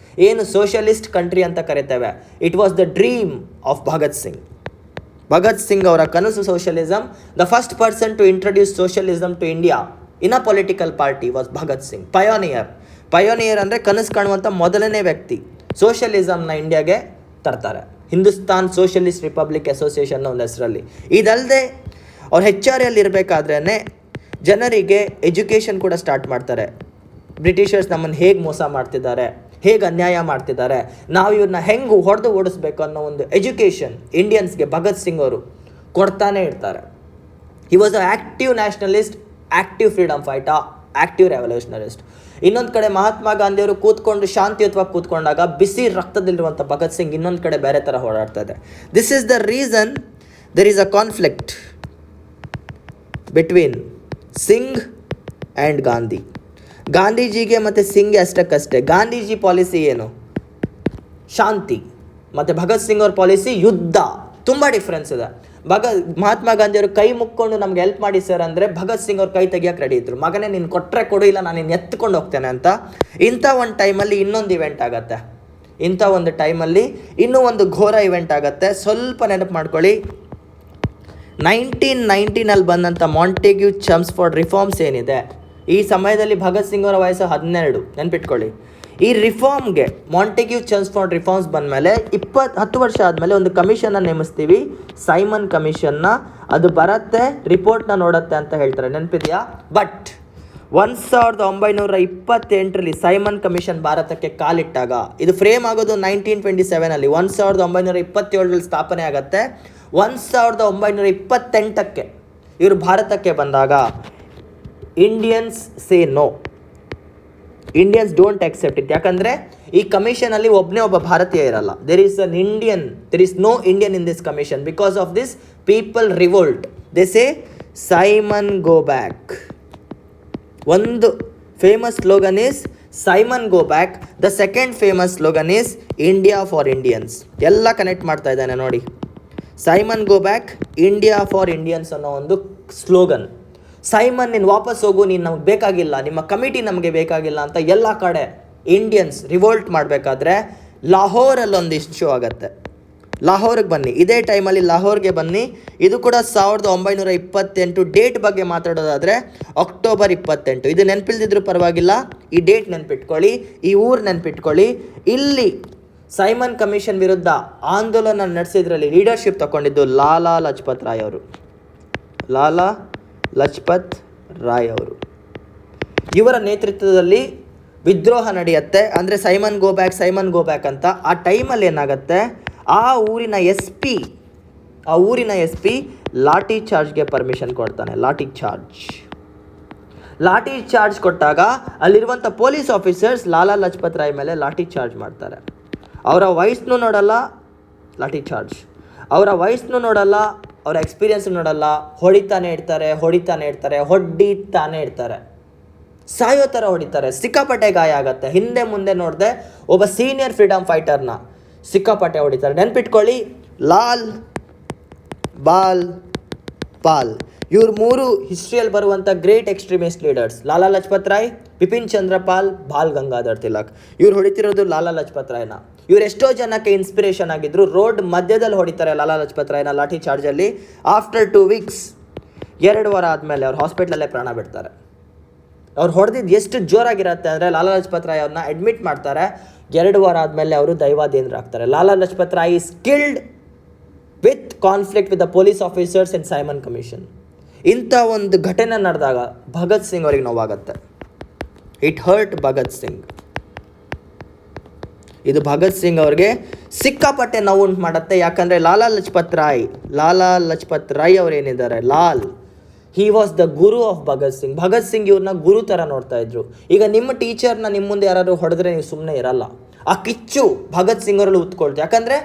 ಏನು ಸೋಷಲಿಸ್ಟ್ ಕಂಟ್ರಿ ಅಂತ ಕರಿತೇವೆ, it was the dream of Bhagat Singh. Bhagat Singh ಅವರ ಕನಸು socialism. The first person to introduce socialism to India in a political party was Bhagat Singh. Pioneer ಅಂದರೆ ಕನಸು ಕಾಣುವಂಥ ಮೊದಲನೇ ವ್ಯಕ್ತಿ. ಸೋಷಲಿಸಮ್ನ ಇಂಡಿಯಾಗೆ ತರ್ತಾರೆ, ಹಿಂದೂಸ್ತಾನ್ ಸೋಷಲಿಸ್ಟ್ ರಿಪಬ್ಲಿಕ್ ಅಸೋಸಿಯೇಷನ್ನ ಒಂದು ಹೆಸರಲ್ಲಿ. ಇದಲ್ಲದೆ ಅವ್ರು HRAಯಲ್ಲಿ ಇರಬೇಕಾದ್ರೇ ಜನರಿಗೆ ಎಜುಕೇಷನ್ ಕೂಡ ಸ್ಟಾರ್ಟ್ ಮಾಡ್ತಾರೆ. ಬ್ರಿಟಿಷರ್ಸ್ ನಮ್ಮನ್ನು ಹೇಗೆ ಮೋಸ ಮಾಡ್ತಿದ್ದಾರೆ, ಹೇಗೆ ಅನ್ಯಾಯ ಮಾಡ್ತಿದ್ದಾರೆ, ನಾವು ಇವ್ರನ್ನ ಹೆಂಗೆ ಹೊಡೆದು ಓಡಿಸ್ಬೇಕು ಅನ್ನೋ ಒಂದು ಎಜುಕೇಷನ್ ಇಂಡಿಯನ್ಸ್ಗೆ ಭಗತ್ ಸಿಂಗ್ ಅವರು ಕೊಡ್ತಾನೆ ಇರ್ತಾರೆ. He was a active nationalist, active freedom fighter, active revolutionarist. ಇನ್ನೊಂದು ಕಡೆ ಮಹಾತ್ಮ ಗಾಂಧಿಯವರು ಕೂತ್ಕೊಂಡು ಶಾಂತಿಯುತವಾಗಿ ಕೂತ್ಕೊಂಡಾಗ ಬಿಸಿ ರಕ್ತದಲ್ಲಿರುವಂಥ ಭಗತ್ ಸಿಂಗ್ ಇನ್ನೊಂದು ಕಡೆ ಬೇರೆ ಥರ ಓಡಾಡ್ತಾ ಇದೆ. This is the reason there is a conflict between Singh and Gandhi. ಗಾಂಧೀಜಿಗೆ ಮತ್ತು ಸಿಂಗ್ಗೆ ಅಷ್ಟಕ್ಕಷ್ಟೇ. ಗಾಂಧೀಜಿ ಪಾಲಿಸಿ ಏನು, ಶಾಂತಿ, ಮತ್ತು ಭಗತ್ ಸಿಂಗ್ ಅವ್ರ ಪಾಲಿಸಿ ಯುದ್ಧ. ತುಂಬ ಡಿಫ್ರೆನ್ಸ್ ಇದೆ. ಮಹಾತ್ಮ ಗಾಂಧಿಯವರು ಕೈ ಮುಕ್ಕೊಂಡು ನಮ್ಗೆ ಹೆಲ್ಪ್ ಮಾಡಿ ಸರ್ ಅಂದರೆ ಭಗತ್ ಸಿಂಗ್ ಅವ್ರು ಕೈ ತೆಗಿಯೋಕೆ ರೆಡಿ ಇದ್ರು. ಮಗನೇ ನೀನು ಕೊಟ್ಟರೆ ಕೊಡು, ಇಲ್ಲ ನಾನು ನಿನ್ನ ಎತ್ಕೊಂಡು ಹೋಗ್ತೇನೆ ಅಂತ. ಇಂಥ ಒಂದು ಟೈಮಲ್ಲಿ ಇನ್ನೊಂದು ಇವೆಂಟ್ ಆಗುತ್ತೆ. ಇಂಥ ಒಂದು ಟೈಮಲ್ಲಿ ಇನ್ನೂ ಒಂದು ಘೋರ ಇವೆಂಟ್ ಆಗುತ್ತೆ. ಸ್ವಲ್ಪ ನೆನಪು ಮಾಡ್ಕೊಳ್ಳಿ. 1919 ಬಂದಂಥ ಮಾಂಟೆಗ್ಯೂ ಚಮ್ಸ್ಫೋರ್ಡ್ ರಿಫಾರ್ಮ್ಸ್ ಏನಿದೆ, ಈ ಸಮಯದಲ್ಲಿ ಭಗತ್ ಸಿಂಗ್ ಅವರ ವಯಸ್ಸು 12. ನೆನ್ಪಿಟ್ಕೊಳ್ಳಿ. ಈ ರಿಫಾರ್ಮ್ಗೆ ಮಾಂಟೆಗ್ಯೂ ಚಮ್ಸ್ಫೋರ್ಡ್ ರಿಫಾರ್ಮ್ಸ್ ಬಂದಮೇಲೆ 10 ವರ್ಷ ಆದಮೇಲೆ ಒಂದು ಕಮಿಷನ್ನ ನೇಮಿಸ್ತೀವಿ, ಸೈಮನ್ ಕಮಿಷನ್ನ. ಅದು ಬರುತ್ತೆ, ರಿಪೋರ್ಟ್ನ ನೋಡುತ್ತೆ ಅಂತ ಹೇಳ್ತಾರೆ. ನೆನಪಿದೆಯಾ? ಬಟ್ 1928 ಸೈಮನ್ ಕಮಿಷನ್ ಭಾರತಕ್ಕೆ ಕಾಲಿಟ್ಟಾಗ, ಇದು ಫ್ರೇಮ್ ಆಗೋದು 1927. 1927 ಸ್ಥಾಪನೆ ಆಗುತ್ತೆ. 1928 ಇವರು ಭಾರತಕ್ಕೆ ಬಂದಾಗ Indians say no, Indians don't accept it. ಯಾಕಂದರೆ ಈ ಕಮಿಷನಲ್ಲಿ ಒಬ್ಬನೇ ಒಬ್ಬ ಭಾರತೀಯ ಇರಲ್ಲ. There is no Indian in this commission. Because of this people revolt. They say Simon go back. ಒಂದು famous slogan is Simon go back. The second famous slogan is India for Indians. ಎಲ್ಲ ಕನೆಕ್ಟ್ ಮಾಡ್ತಾ ಇದ್ದಾನೆ ನೋಡಿ. Simon go back, India for Indians ಅನ್ನೋ ಒಂದು ಸ್ಲೋಗನ್. ಸೈಮನ್ ನೀನು ವಾಪಸ್ ಹೋಗು, ನೀನು ನಮಗೆ ಬೇಕಾಗಿಲ್ಲ, ನಿಮ್ಮ ಕಮಿಟಿ ನಮಗೆ ಬೇಕಾಗಿಲ್ಲ ಅಂತ ಎಲ್ಲ ಕಡೆ ಇಂಡಿಯನ್ಸ್ ರಿವೋಲ್ಟ್ ಮಾಡಬೇಕಾದ್ರೆ ಲಾಹೋರಲ್ಲೊಂದು ಇಶ್ಯೂ ಆಗುತ್ತೆ. ಲಾಹೋರ್ಗೆ ಬನ್ನಿ, ಇದೇ ಟೈಮಲ್ಲಿ ಲಾಹೋರ್ಗೆ ಬನ್ನಿ. ಇದು ಕೂಡ 1928. ಡೇಟ್ ಬಗ್ಗೆ ಮಾತಾಡೋದಾದರೆ ಅಕ್ಟೋಬರ್ 28. ಇದು ನೆನಪಿಲ್ದಿದ್ರು ಪರವಾಗಿಲ್ಲ, ಈ ಡೇಟ್ ನೆನಪಿಟ್ಕೊಳ್ಳಿ, ಈ ಊರು ನೆನಪಿಟ್ಕೊಳ್ಳಿ. ಇಲ್ಲಿ ಸೈಮನ್ ಕಮಿಷನ್ ವಿರುದ್ಧ ಆಂದೋಲನ ನಡೆಸಿದ್ರಲ್ಲಿ ಲೀಡರ್ಶಿಪ್ ತಗೊಂಡಿದ್ದು ಲಾಲಾ ಲಜಪತ್ ರಾಯ್ ಅವರು. ಲಾಲಾ ಲಜಪತ್ ರಾಯ್ ಅವರು ಇವರ ನೇತೃತ್ವದಲ್ಲಿ ವಿದ್ರೋಹ ನಡೆಯುತ್ತೆ. ಅಂದರೆ ಸೈಮನ್ ಗೋ ಬ್ಯಾಕ್ ಅಂತ. ಆ ಟೈಮಲ್ಲಿ ಏನಾಗುತ್ತೆ, ಆ ಊರಿನ ಎಸ್ ಪಿ ಲಾಠಿ ಚಾರ್ಜ್ಗೆ ಪರ್ಮಿಷನ್ ಕೊಡ್ತಾನೆ. ಲಾಠಿ ಚಾರ್ಜ್ ಕೊಟ್ಟಾಗ ಅಲ್ಲಿರುವಂಥ ಪೊಲೀಸ್ ಆಫೀಸರ್ಸ್ ಲಾಲಾ ಲಜಪತ್ ರಾಯ್ ಮೇಲೆ ಲಾಠಿ ಚಾರ್ಜ್ ಮಾಡ್ತಾರೆ. ಅವರ ವಯಸ್ಸನ್ನು ನೋಡಲ್ಲ, ಲಾಠಿ ಚಾರ್ಜ್. ಅವರ ವಯಸ್ಸನ್ನು ನೋಡಲ್ಲ, ಅವರ ಎಕ್ಸ್ಪೀರಿಯನ್ಸ್ ನೋಡಲ್ಲ, ಹೊಡಿತಾನೆ ಇರ್ತಾರೆ. ಸಾಯೋ ಥರ ಹೊಡಿತಾರೆ, ಸಿಕ್ಕಾಪಟ್ಟೆ ಗಾಯ ಆಗುತ್ತೆ. ಹಿಂದೆ ಮುಂದೆ ನೋಡಿದೆ ಒಬ್ಬ ಸೀನಿಯರ್ ಫ್ರೀಡಮ್ ಫೈಟರ್ನ ಸಿಕ್ಕಾಪಟ್ಟೆ ಹೊಡಿತಾರೆ. ನೆನ್ಪಿಟ್ಕೊಳ್ಳಿ, ಲಾಲ್, ಬಾಲ್, ಪಾಲ್, ಇವ್ರು 3 ಹಿಸ್ಟ್ರಿಯಲ್ಲಿ ಬರುವಂಥ ಗ್ರೇಟ್ ಎಕ್ಸ್ಟ್ರೀಮಿಸ್ಟ್ ಲೀಡರ್ಸ್. ಲಾಲಾ ಲಜಪತ್ ರಾಯ್, ಬಿಪಿನ್ ಚಂದ್ರ ಪಾಲ್, ಬಾಲ್ ಗಂಗಾಧರ್ ತಿಲಕ್. ಇವ್ರು ಹೊಡಿತಿರೋದು ಲಾಲಾ ಲಜಪತ್ ರಾಯ್ನ. ಇವ್ರು ಎಷ್ಟೋ ಜನಕ್ಕೆ ಇನ್ಸ್ಪಿರೇಷನ್ ಆಗಿದ್ರು. ರೋಡ್ ಮಧ್ಯದಲ್ಲಿ ಹೊಡಿತಾರೆ ಲಾಲಾ ಲಜಪತ್ ರಾಯ್ನ ಲಾಠಿ ಚಾರ್ಜಲ್ಲಿ. ಆಫ್ಟರ್ 2 ವೀಕ್ಸ್, 2 ವಾರ ಆದಮೇಲೆ ಅವ್ರು ಹಾಸ್ಪಿಟ್ಲಲ್ಲೇ ಪ್ರಾಣ ಬಿಡ್ತಾರೆ. ಅವ್ರು ಹೊಡೆದಿದ್ದು ಎಷ್ಟು ಜೋರಾಗಿರುತ್ತೆ ಅಂದರೆ ಲಾಲಾ ಲಜಪತ್ ರಾಯ್ ಅವ್ರನ್ನ ಅಡ್ಮಿಟ್ ಮಾಡ್ತಾರೆ. 2 ವಾರ ಆದಮೇಲೆ ಅವರು ದೈವಾಧೀನರಾಗ್ತಾರೆ. Lala Lajpat Rai is killed with conflict with the police officers in Simon commission. ಇಂಥ ಒಂದು ಘಟನೆ ನಡೆದಾಗ ಭಗತ್ ಸಿಂಗ್ ಅವರಿಗೆ ನೋವಾಗುತ್ತೆ. It hurt Bhagat Singh. ಇದು ಭಗತ್ ಸಿಂಗ್ ಅವ್ರಿಗೆ ಸಿಕ್ಕಾಪಟ್ಟೆ ನೋವುಂಟು ಮಾಡುತ್ತೆ. ಯಾಕಂದರೆ ಲಾಲಾ ಲಜಪತ್ ರಾಯ್ ಅವ್ರು ಏನಿದ್ದಾರೆ, ಹಿ was the Guru of Bhagat Singh. Bhagat Singh ಇವ್ರನ್ನ ಗುರು ಥರ ನೋಡ್ತಾ ಇದ್ರು. ಈಗ ನಿಮ್ಮ ಟೀಚರ್ನ ನಿಮ್ಮ ಮುಂದೆ ಯಾರಾದ್ರು ಹೊಡೆದ್ರೆ ನೀವು ಸುಮ್ಮನೆ ಇರಲ್ಲ. ಆ ಕಿಚ್ಚು ಭಗತ್ ಸಿಂಗ್ ಅವರಲ್ಲಿ ಉತ್ಕೊಳ್ತು. ಯಾಕಂದರೆ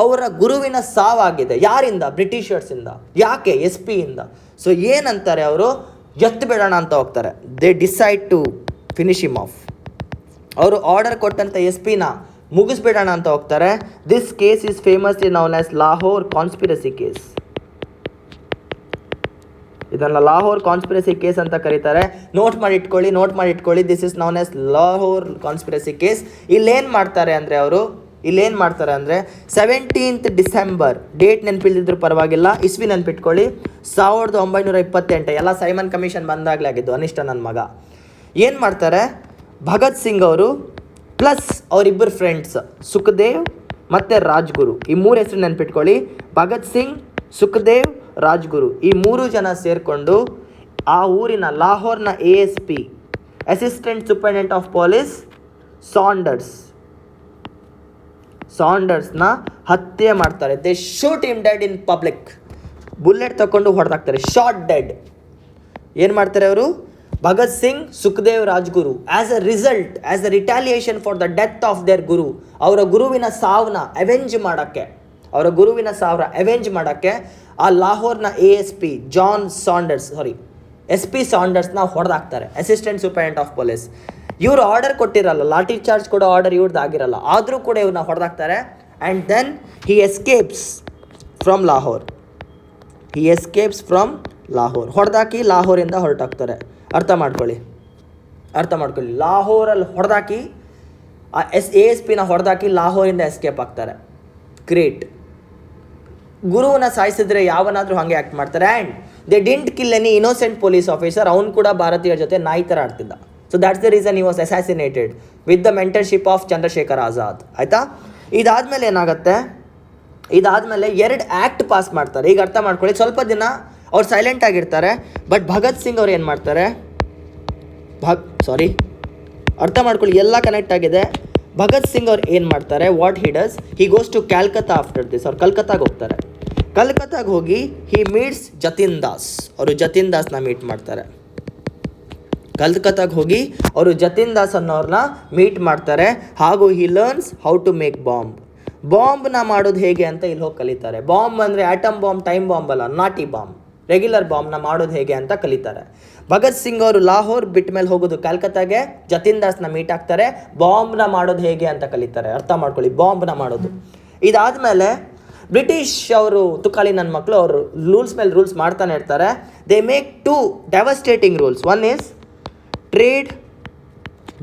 ಅವರ ಗುರುವಿನ ಸಾವಾಗಿದೆ. ಯಾರಿಂದ? ಬ್ರಿಟಿಷರ್ಸಿಂದ. ಯಾಕೆ? ಎಸ್ ಪಿಯಿಂದ. ಸೊ ಏನಂತಾರೆ ಅವರು, ಎತ್ತು ಬಿಡೋಣ ಅಂತ ಹೋಗ್ತಾರೆ. They decide to finish him off. ಅವರು ಆರ್ಡರ್ ಕೊಟ್ಟಂಥ ಎಸ್ ಪಿನ ಮುಗಿಸ್ಬಿಡೋಣ ಅಂತ ಹೋಗ್ತಾರೆ. This case is famously known as Lahore conspiracy case. ಇದನ್ನು ಲಾಹೋರ್ ಕಾನ್ಸ್ಪಿರಸಿ ಕೇಸ್ ಅಂತ ಕರೀತಾರೆ. ನೋಟ್ ಮಾಡಿ ಇಟ್ಕೊಳ್ಳಿ. This is known as Lahore conspiracy case. ಇಲ್ಲೇನು ಮಾಡ್ತಾರೆ ಅಂದರೆ 17th ಡಿಸೆಂಬರ್, ಡೇಟ್ ನೆನಪಿಲ್ದಿದ್ರು ಪರವಾಗಿಲ್ಲ, ಇಸ್ವಿ ನೆನಪಿಟ್ಕೊಳ್ಳಿ, 1928. ಎಲ್ಲ ಸೈಮನ್ ಕಮಿಷನ್ ಬಂದಾಗಲೇ ಆಗಿದ್ದು. ಅನಿಷ್ಟ ನನ್ನ ಮಗ ಏನು ಮಾಡ್ತಾರೆ, ಭಗತ್ ಸಿಂಗ್ ಅವರು ಪ್ಲಸ್ ಅವರಿಬ್ಬರು ಫ್ರೆಂಡ್ಸ್ ಸುಖದೇವ್ ಮತ್ತು ರಾಜ್ಗುರು, ಈ 3 ಹೆಸರು ನೆನಪಿಟ್ಕೊಳ್ಳಿ. ಭಗತ್ ಸಿಂಗ್, ಸುಖದೇವ್, ರಾಜ್ಗುರು, ಈ 3 ಜನ ಸೇರಿಕೊಂಡು ಆ ಊರಿನ ಲಾಹೋರ್ನ ASP, assistant superintendent of police ಸಾಂಡರ್ಸ್ನ ಹತ್ಯೆ ಮಾಡ್ತಾರೆ. They shoot him dead in public. Bullet ತಗೊಂಡು ಹೊಡೆದಾಕ್ತಾರೆ. Shot dead. ಏನು ಮಾಡ್ತಾರೆ ಅವರು, Bhagat Singh, Sukhdev, Rajguru, as a retaliation for the death of their guru, ಅವರ ಗುರುವಿನ ಸಾವನ್ನ ಅವೆಂಜ್ ಮಾಡೋಕ್ಕೆ ಆ ಲಾಹೋರ್ನ SP ಸಾಂಡರ್ಸ್ನ ಹೊಡೆದಾಕ್ತಾರೆ. Assistant superintendent of police. ಇವರು ಆರ್ಡರ್ ಕೊಟ್ಟಿರಲ್ಲ, ಲಾಠಿ ಚಾರ್ಜ್ ಕೊಡೋ ಆರ್ಡರ್ ಇವ್ರದ್ದು ಆಗಿರಲ್ಲ, ಆದರೂ ಕೂಡ ಇವ್ರನ್ನ ಹೊಡೆದಾಕ್ತಾರೆ. And then he escapes from Lahore. ಹೊಡೆದಾಕಿ ಲಾಹೋರಿಂದ ಹೊರಟಾಗ್ತಾರೆ. ಅರ್ಥ ಮಾಡ್ಕೊಳ್ಳಿ. ಲಾಹೋರಲ್ಲಿ ಹೊಡೆದಾಕಿ ಆ ASPನ ಹೊಡೆದಾಕಿ ಲಾಹೋರಿಂದ ಎಸ್ಕೇಪ್ ಆಗ್ತಾರೆ. ಗ್ರೇಟ್. ಗುರುವನ್ನ ಸಾಯಿಸಿದ್ರೆ ಯಾವನಾದರೂ ಹಾಗೆ ಆ್ಯಕ್ಟ್ ಮಾಡ್ತಾರೆ. And they didn't kill any innocent police officer. ಅವನು ಕೂಡ ಭಾರತೀಯರ ಜೊತೆ ನಾಯಿ ಥರ ಆಡ್ತಿದ್ದ. So that's the reason he was assassinated with the mentorship of Chandrashekhar Azad. ಆಯಿತಾ? ಇದಾದಮೇಲೆ ಏನಾಗುತ್ತೆ, 2 ಆ್ಯಕ್ಟ್ ಪಾಸ್ ಮಾಡ್ತಾರೆ. ಈಗ ಅರ್ಥ ಮಾಡ್ಕೊಳ್ಳಿ. ಸ್ವಲ್ಪ ದಿನ ಅವ್ರು ಸೈಲೆಂಟ್ ಆಗಿರ್ತಾರೆ. ಬಟ್ ಭಗತ್ ಸಿಂಗ್ ಅವ್ರು ಏನು ಮಾಡ್ತಾರೆ, ಅರ್ಥ ಮಾಡ್ಕೊಳ್ಳಿ, ಎಲ್ಲ ಕನೆಕ್ಟ್ ಆಗಿದೆ. ಭಗತ್ ಸಿಂಗ್ ಅವ್ರು ಏನು ಮಾಡ್ತಾರೆ, what he does, he goes to Calcutta after this. ಅವ್ರು ಕಲ್ಕತ್ತಾಗೆ ಹೋಗ್ತಾರೆ. ಕಲ್ಕತ್ತಾಗೆ ಹೋಗಿ ಹಿ ಮೀಟ್ಸ್ ಜತಿನ್ ದಾಸ್. ಅವರು ಜತಿನ್ ದಾಸ್ನ ಮೀಟ್ ಮಾಡ್ತಾರೆ. ಕಲ್ಕತ್ತಾಗೆ ಹೋಗಿ ಅವರು ಜತಿನ್ ದಾಸ್ ಅನ್ನೋರನ್ನ ಮೀಟ್ ಮಾಡ್ತಾರೆ. ಹಾಗೂ ಹಿ ಲರ್ನ್ಸ್ ಹೌ ಟು ಮೇಕ್ ಬಾಂಬ್ನ ಮಾಡೋದು ಹೇಗೆ ಅಂತ ಇಲ್ಲಿ ಹೋಗಿ ಕಲಿತಾರೆ. ಬಾಂಬ್ ಅಂದರೆ ಆಟಮ್ ಬಾಂಬ್, ಟೈಮ್ ಬಾಂಬ್ ಅಲ್ಲ, ನಾಟಿ ಬಾಂಬ್, ರೆಗ್ಯುಲರ್ ಬಾಂಬ್ನ ಮಾಡೋದು ಹೇಗೆ ಅಂತ ಕಲಿತಾರೆ. ಭಗತ್ ಸಿಂಗ್ ಅವರು ಲಾಹೋರ್ ಬಿಟ್ಟ ಮೇಲೆ ಹೋಗೋದು ಕ್ಯಾಲ್ಕತ್ತಾಗೆ, ಜತಿನ್ ದಾಸ್ನ ಮೀಟ್ ಆಗ್ತಾರೆ. ಬಾಂಬ್ನ ಮಾಡೋದು ಹೇಗೆ ಅಂತ ಕಲಿತಾರೆ. ಅರ್ಥ ಮಾಡ್ಕೊಳ್ಳಿ, ಬಾಂಬ್ನ ಮಾಡೋದು. ಇದಾದಮೇಲೆ ಬ್ರಿಟಿಷ್ ಅವರು ತುಕಾಲಿ ನನ್ನ ಮಕ್ಕಳು, ಅವರು ರೂಲ್ಸ್ ಮೇಲೆ ರೂಲ್ಸ್ ಮಾಡ್ತಾನೆ ಇರ್ತಾರೆ. They make 2 devastating rules. One is trade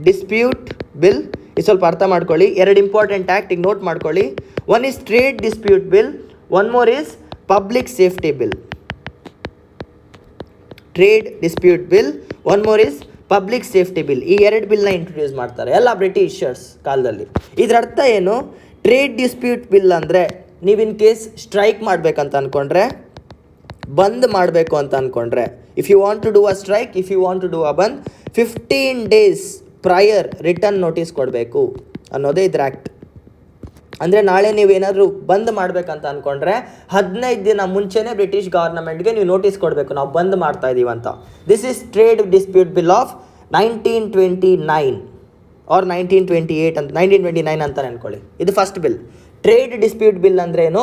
dispute bill. ಇದು ಸ್ವಲ್ಪ ಅರ್ಥ ಮಾಡ್ಕೊಳ್ಳಿ. 2 ಇಂಪಾರ್ಟೆಂಟ್ ಆ್ಯಕ್ಟ್ ಈಗ ನೋಟ್ ಮಾಡ್ಕೊಳ್ಳಿ. One is trade dispute bill, one more is public safety bill. Trade dispute bill, one more is public safety bill. ಈ 2 ಬಿಲ್ನ ಇಂಟ್ರೊಡ್ಯೂಸ್ ಮಾಡ್ತಾರೆ ಎಲ್ಲ ಬ್ರಿಟಿಷರ್ಸ್ ಕಾಲದಲ್ಲಿ. ಇದರ ಅರ್ಥ ಏನು? ಟ್ರೇಡ್ ಡಿಸ್ಪ್ಯೂಟ್ ಬಿಲ್ ಅಂದರೆ ನೀವು ಇನ್ ಕೇಸ್ ಸ್ಟ್ರೈಕ್ ಮಾಡಬೇಕಂತ ಅಂದ್ಕೊಂಡ್ರೆ, ಬಂದ್ ಮಾಡಬೇಕು ಅಂತ ಅಂದ್ಕೊಂಡ್ರೆ, if you want to do a strike, if you want to do a bandh, 15 days prior return notice ಕೊಡಬೇಕು ಅನ್ನೋದೇ ಇದ್ರ ಆ್ಯಕ್ಟ್. ಅಂದರೆ ನಾಳೆ ನೀವೇನಾದರೂ ಬಂದ್ ಮಾಡಬೇಕಂತ ಅಂದ್ಕೊಂಡ್ರೆ 15 ದಿನ ಮುಂಚೆನೇ ಬ್ರಿಟಿಷ್ ಗವರ್ನಮೆಂಟ್ಗೆ ನೀವು ನೋಟಿಸ್ ಕೊಡಬೇಕು, ನಾವು ಬಂದ್ ಮಾಡ್ತಾ ಇದ್ದೀವಿ ಅಂತ. This is trade dispute bill of 1929 or 1928 ಅಂತ, 1929 ಅಂತ ಅನ್ಕೊಳ್ಳಿ. ಇದು first bill. Trade dispute bill ಅಂದ್ರೆ ಏನು?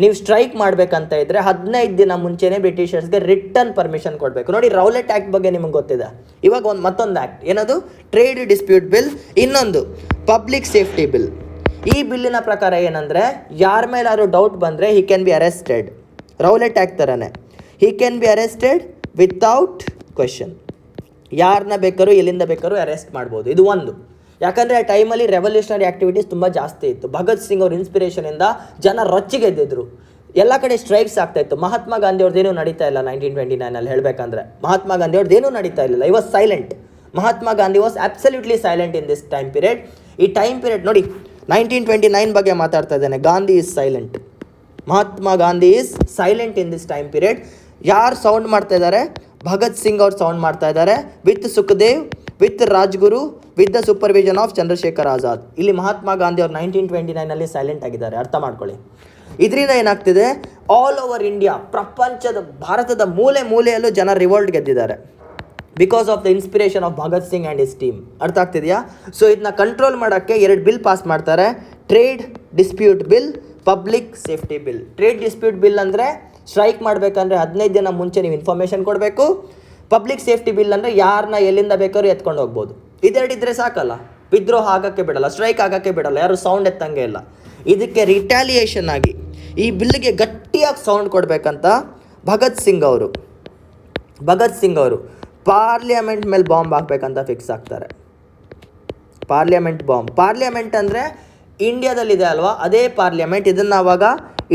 ನೀವು ಸ್ಟ್ರೈಕ್ ಮಾಡಬೇಕಂತ ಇದ್ದರೆ 15 ದಿನ ಮುಂಚೆನೇ ಬ್ರಿಟಿಷರ್ಸ್ಗೆ ರಿಟರ್ನ್ ಪರ್ಮಿಷನ್ ಕೊಡಬೇಕು. ನೋಡಿ, ರೌಲೆಟ್ ಆ್ಯಕ್ಟ್ ಬಗ್ಗೆ ನಿಮಗೆ ಗೊತ್ತಿದೆ. ಇವಾಗ ಮತ್ತೊಂದು ಆ್ಯಕ್ಟ್ ಏನದು? Trade dispute bill. ಇನ್ನೊಂದು ಪಬ್ಲಿಕ್ ಸೇಫ್ಟಿ ಬಿಲ್. ಈ ಬಿಲ್ಲಿನ ಪ್ರಕಾರ ಏನಂದರೆ, ಯಾರ ಮೇಲಾದ್ರು ಡೌಟ್ ಬಂದರೆ he can be arrested. Rowlatt act ಥರನೇ he can be arrested without question. ಯಾರನ್ನ ಬೇಕಾದ್ರೂ ಎಲ್ಲಿಂದ ಬೇಕಾದ್ರೂ ಅರೆಸ್ಟ್ ಮಾಡ್ಬೋದು. ಇದು ಒಂದು. ಯಾಕಂದರೆ ಆ ಟೈಮಲ್ಲಿ ರೆವಲ್ಯೂಷನರಿ ಆ್ಯಕ್ಟಿವಿಟೀಸ್ ತುಂಬ ಜಾಸ್ತಿ ಇತ್ತು. ಭಗತ್ ಸಿಂಗ್ ಅವ್ರ ಇನ್ಸ್ಪಿರೇಷನಿಂದ ಜನ ರೊಚ್ಚಿಗೆದ್ದಿದ್ರು. ಎಲ್ಲ ಕಡೆ ಸ್ಟ್ರೈಕ್ಸ್ ಆಗ್ತಾಯಿತ್ತು. ಮಹಾತ್ಮ ಗಾಂಧಿ ಅವ್ರದ್ದೇನೂ ನಡೀತಾ ಇಲ್ಲ 1929 ಹೇಳಬೇಕಂದ್ರೆ. ಮಹಾತ್ಮ ಗಾಂಧಿ ಅವ್ರದ್ದೇನೂ ನಡೀತಾ ಇಲ್ಲ. He was silent. Mahatma Gandhi was absolutely silent in this time period. ಈ ಟೈಮ್ ಪೀರಿಯಡ್ ನೋಡಿ, 1929 ಬಗ್ಗೆ ಮಾತಾಡ್ತಾ ಇದ್ದೇನೆ. Gandhi is silent. Mahatma Gandhi is silent in this time period. ಯಾರು ಸೌಂಡ್ ಮಾಡ್ತಾ ಇದ್ದಾರೆ? ಭಗತ್ ಸಿಂಗ್ ಅವ್ರು ಸೌಂಡ್ ಮಾಡ್ತಾ ಇದ್ದಾರೆ with Sukhdev, with Rajguru, with the supervision of Chandrashekhar Azad. ಇಲ್ಲಿ ಮಹಾತ್ಮ ಗಾಂಧಿ ಅವ್ರು 1929 ಸೈಲೆಂಟ್ ಆಗಿದ್ದಾರೆ. ಅರ್ಥ ಮಾಡ್ಕೊಳ್ಳಿ. ಇದರಿಂದ ಏನಾಗ್ತಿದೆ, ಆಲ್ ಓವರ್ ಇಂಡಿಯಾ, ಪ್ರಪಂಚದ ಭಾರತದ ಮೂಲೆ ಮೂಲೆಯಲ್ಲೂ ಜನ ರಿವೋಲ್ಟ್ ಗೆದ್ದಿದ್ದಾರೆ because of the inspiration of Bhagat Singh and his team. ಅರ್ಥ ಆಗ್ತಿದೆಯಾ? ಸೊ ಇದನ್ನ ಕಂಟ್ರೋಲ್ ಮಾಡೋಕ್ಕೆ 2 ಬಿಲ್ ಪಾಸ್ ಮಾಡ್ತಾರೆ. Trade dispute bill, public safety bill. Trade dispute bill ಅಂದರೆ ಸ್ಟ್ರೈಕ್ ಮಾಡಬೇಕಂದ್ರೆ 15 ದಿನ ಮುಂಚೆ ನೀವು ಇನ್ಫಾರ್ಮೇಷನ್ ಕೊಡಬೇಕು. ಪಬ್ಲಿಕ್ ಸೇಫ್ಟಿ ಬಿಲ್ ಅಂದರೆ ಯಾರನ್ನ ಎಲ್ಲಿಂದ ಬೇಕಾದ್ರೂ ಎತ್ಕೊಂಡು ಹೋಗ್ಬೋದು. ಇದೆರಡಿದ್ರೆ ಸಾಕಲ್ಲ, ವಿದ್ರೋಹ ಆಗೋಕ್ಕೆ ಬಿಡಲ್ಲ, ಸ್ಟ್ರೈಕ್ ಆಗೋಕ್ಕೆ ಬಿಡಲ್ಲ, ಯಾರು ಸೌಂಡ್ ಎತ್ತಂಗೆ ಇಲ್ಲ. ಇದಕ್ಕೆ ರಿಟ್ಯಾಲಿಯೇಷನ್ ಆಗಿ ಈ ಬಿಲ್ಗೆ ಗಟ್ಟಿಯಾಗಿ ಸೌಂಡ್ ಕೊಡಬೇಕಂತ ಭಗತ್ ಸಿಂಗ್ ಅವರು ಪಾರ್ಲಿಮೆಂಟ್ ಮೇಲೆ ಬಾಂಬ್ ಹಾಕಬೇಕಂತ ಫಿಕ್ಸ್ ಆಗ್ತಾರೆ. Parliament bomb. ಪಾರ್ಲಿಮೆಂಟ್ ಅಂದರೆ ಇಂಡಿಯಾದಲ್ಲಿದೆ ಅಲ್ವಾ, ಅದೇ ಪಾರ್ಲಿಮೆಂಟ್. ಇದನ್ನು ಆವಾಗ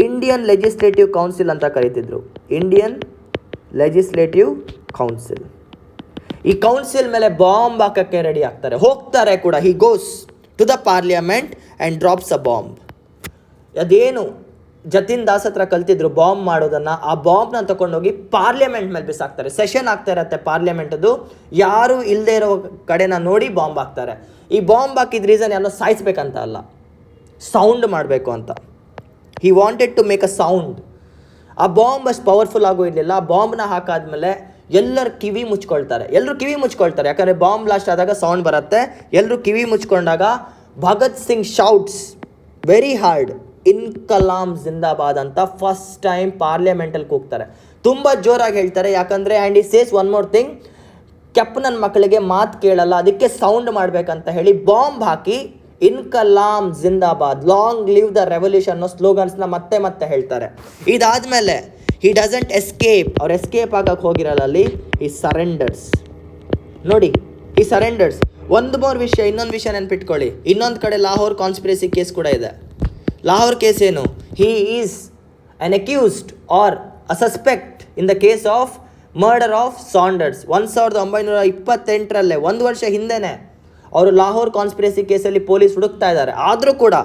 ಇಂಡಿಯನ್ ಲೆಜಿಸ್ಲೇಟಿವ್ ಕೌನ್ಸಿಲ್ ಅಂತ ಕರೀತಿದ್ರು. Indian legislative council. ಈ ಕೌನ್ಸಿಲ್ ಮೇಲೆ ಬಾಂಬ್ ಹಾಕೋಕ್ಕೆ ರೆಡಿ ಆಗ್ತಾರೆ, ಹೋಗ್ತಾರೆ ಕೂಡ. He goes to the parliament and drops a bomb. ಅದೇನು ಜತಿನ್ ದಾಸ್ ಹತ್ರ ಕಲ್ತಿದ್ರು ಬಾಂಬ್ ಮಾಡೋದನ್ನು, ಆ ಬಾಂಬ್ನ ತಗೊಂಡೋಗಿ ಪಾರ್ಲಿಮೆಂಟ್ ಮೇಲೆ ಬಿಸಾಕ್ತಾರೆ. ಸೆಷನ್ ಆಗ್ತಾ ಇರತ್ತೆ ಪಾರ್ಲಿಮೆಂಟದು, ಯಾರು ಇಲ್ಲದೆ ಇರೋ ಕಡೆನ ನೋಡಿ ಬಾಂಬ್ ಹಾಕ್ತಾರೆ. ಈ ಬಾಂಬ್ ಹಾಕಿದ ರೀಸನ್ ಯಾರೋ ಸಾಯಿಸ್ಬೇಕಂತ ಅಲ್ಲ, ಸೌಂಡ್ ಮಾಡಬೇಕು ಅಂತ. He wanted to make a sound. ಆ ಬಾಂಬ್ ಅಷ್ಟು ಪವರ್ಫುಲ್ ಆಗೋ ಇರಲಿಲ್ಲ. ಆ ಬಾಂಬ್ನ ಹಾಕಾದ್ಮೇಲೆ ಎಲ್ಲರೂ ಕಿವಿ ಮುಚ್ಕೊಳ್ತಾರೆ. ಯಾಕಂದರೆ ಬಾಂಬ್ ಬ್ಲಾಸ್ಟ್ ಆದಾಗ ಸೌಂಡ್ ಬರುತ್ತೆ. ಎಲ್ಲರೂ ಕಿವಿ ಮುಚ್ಕೊಂಡಾಗ Bhagat Singh shouts very hard, Inquilab Zindabad ಅಂತ ಫಸ್ಟ್ ಟೈಮ್ ಪಾರ್ಲಿಮೆಂಟಲ್ಲಿ ಕೂಗ್ತಾರೆ. ತುಂಬ ಜೋರಾಗಿ ಹೇಳ್ತಾರೆ. ಯಾಕಂದರೆ ಆ್ಯಂಡ್ ಈ ಸೇಸ್ ಒನ್ ಮೋರ್ ಥಿಂಗ್, ಕೆಪ್ ನನ್ನ ಮಕ್ಕಳಿಗೆ ಮಾತು ಕೇಳಲ್ಲ, ಅದಕ್ಕೆ ಸೌಂಡ್ ಮಾಡಬೇಕಂತ ಹೇಳಿ ಬಾಂಬ್ ಹಾಕಿ Inquilab Zindabad, long live the revolution ಅನ್ನೋ ಸ್ಲೋಗನ್ಸ್ನ ಮತ್ತೆ ಹೇಳ್ತಾರೆ. ಇದಾದಮೇಲೆ ಹಿ ಡಸಂಟ್ ಎಸ್ಕೇಪ್. ಅವ್ರು ಎಸ್ಕೇಪ್ ಆಗಕ್ಕೆ ಹೋಗಿರಲ್ಲ ಅಲ್ಲಿ, ಈ ಸರೆಂಡರ್ಸ್. ನೋಡಿ, ಈ ಸರೆಂಡರ್ಸ್. ಇನ್ನೊಂದು ವಿಷಯ ನೆನ್ಪಿಟ್ಕೊಳ್ಳಿ. ಇನ್ನೊಂದು ಕಡೆ ಲಾಹೋರ್ ಕಾನ್ಸ್ಪಿರಸಿ ಕೇಸ್ ಕೂಡ ಇದೆ. ಲಾಹೋರ್ ಕೇಸ್ ಏನು? He is an accused or a suspect in the case of murder of Saunders. 1928 1 ವರ್ಷ ಹಿಂದೆನೇ ಅವರು ಲಾಹೋರ್ ಕಾನ್ಸ್ಪಿರಸಿ ಕೇಸಲ್ಲಿ ಪೊಲೀಸ್ ಹುಡುಕ್ತಾ ಇದ್ದಾರೆ. ಆದರೂ ಕೂಡ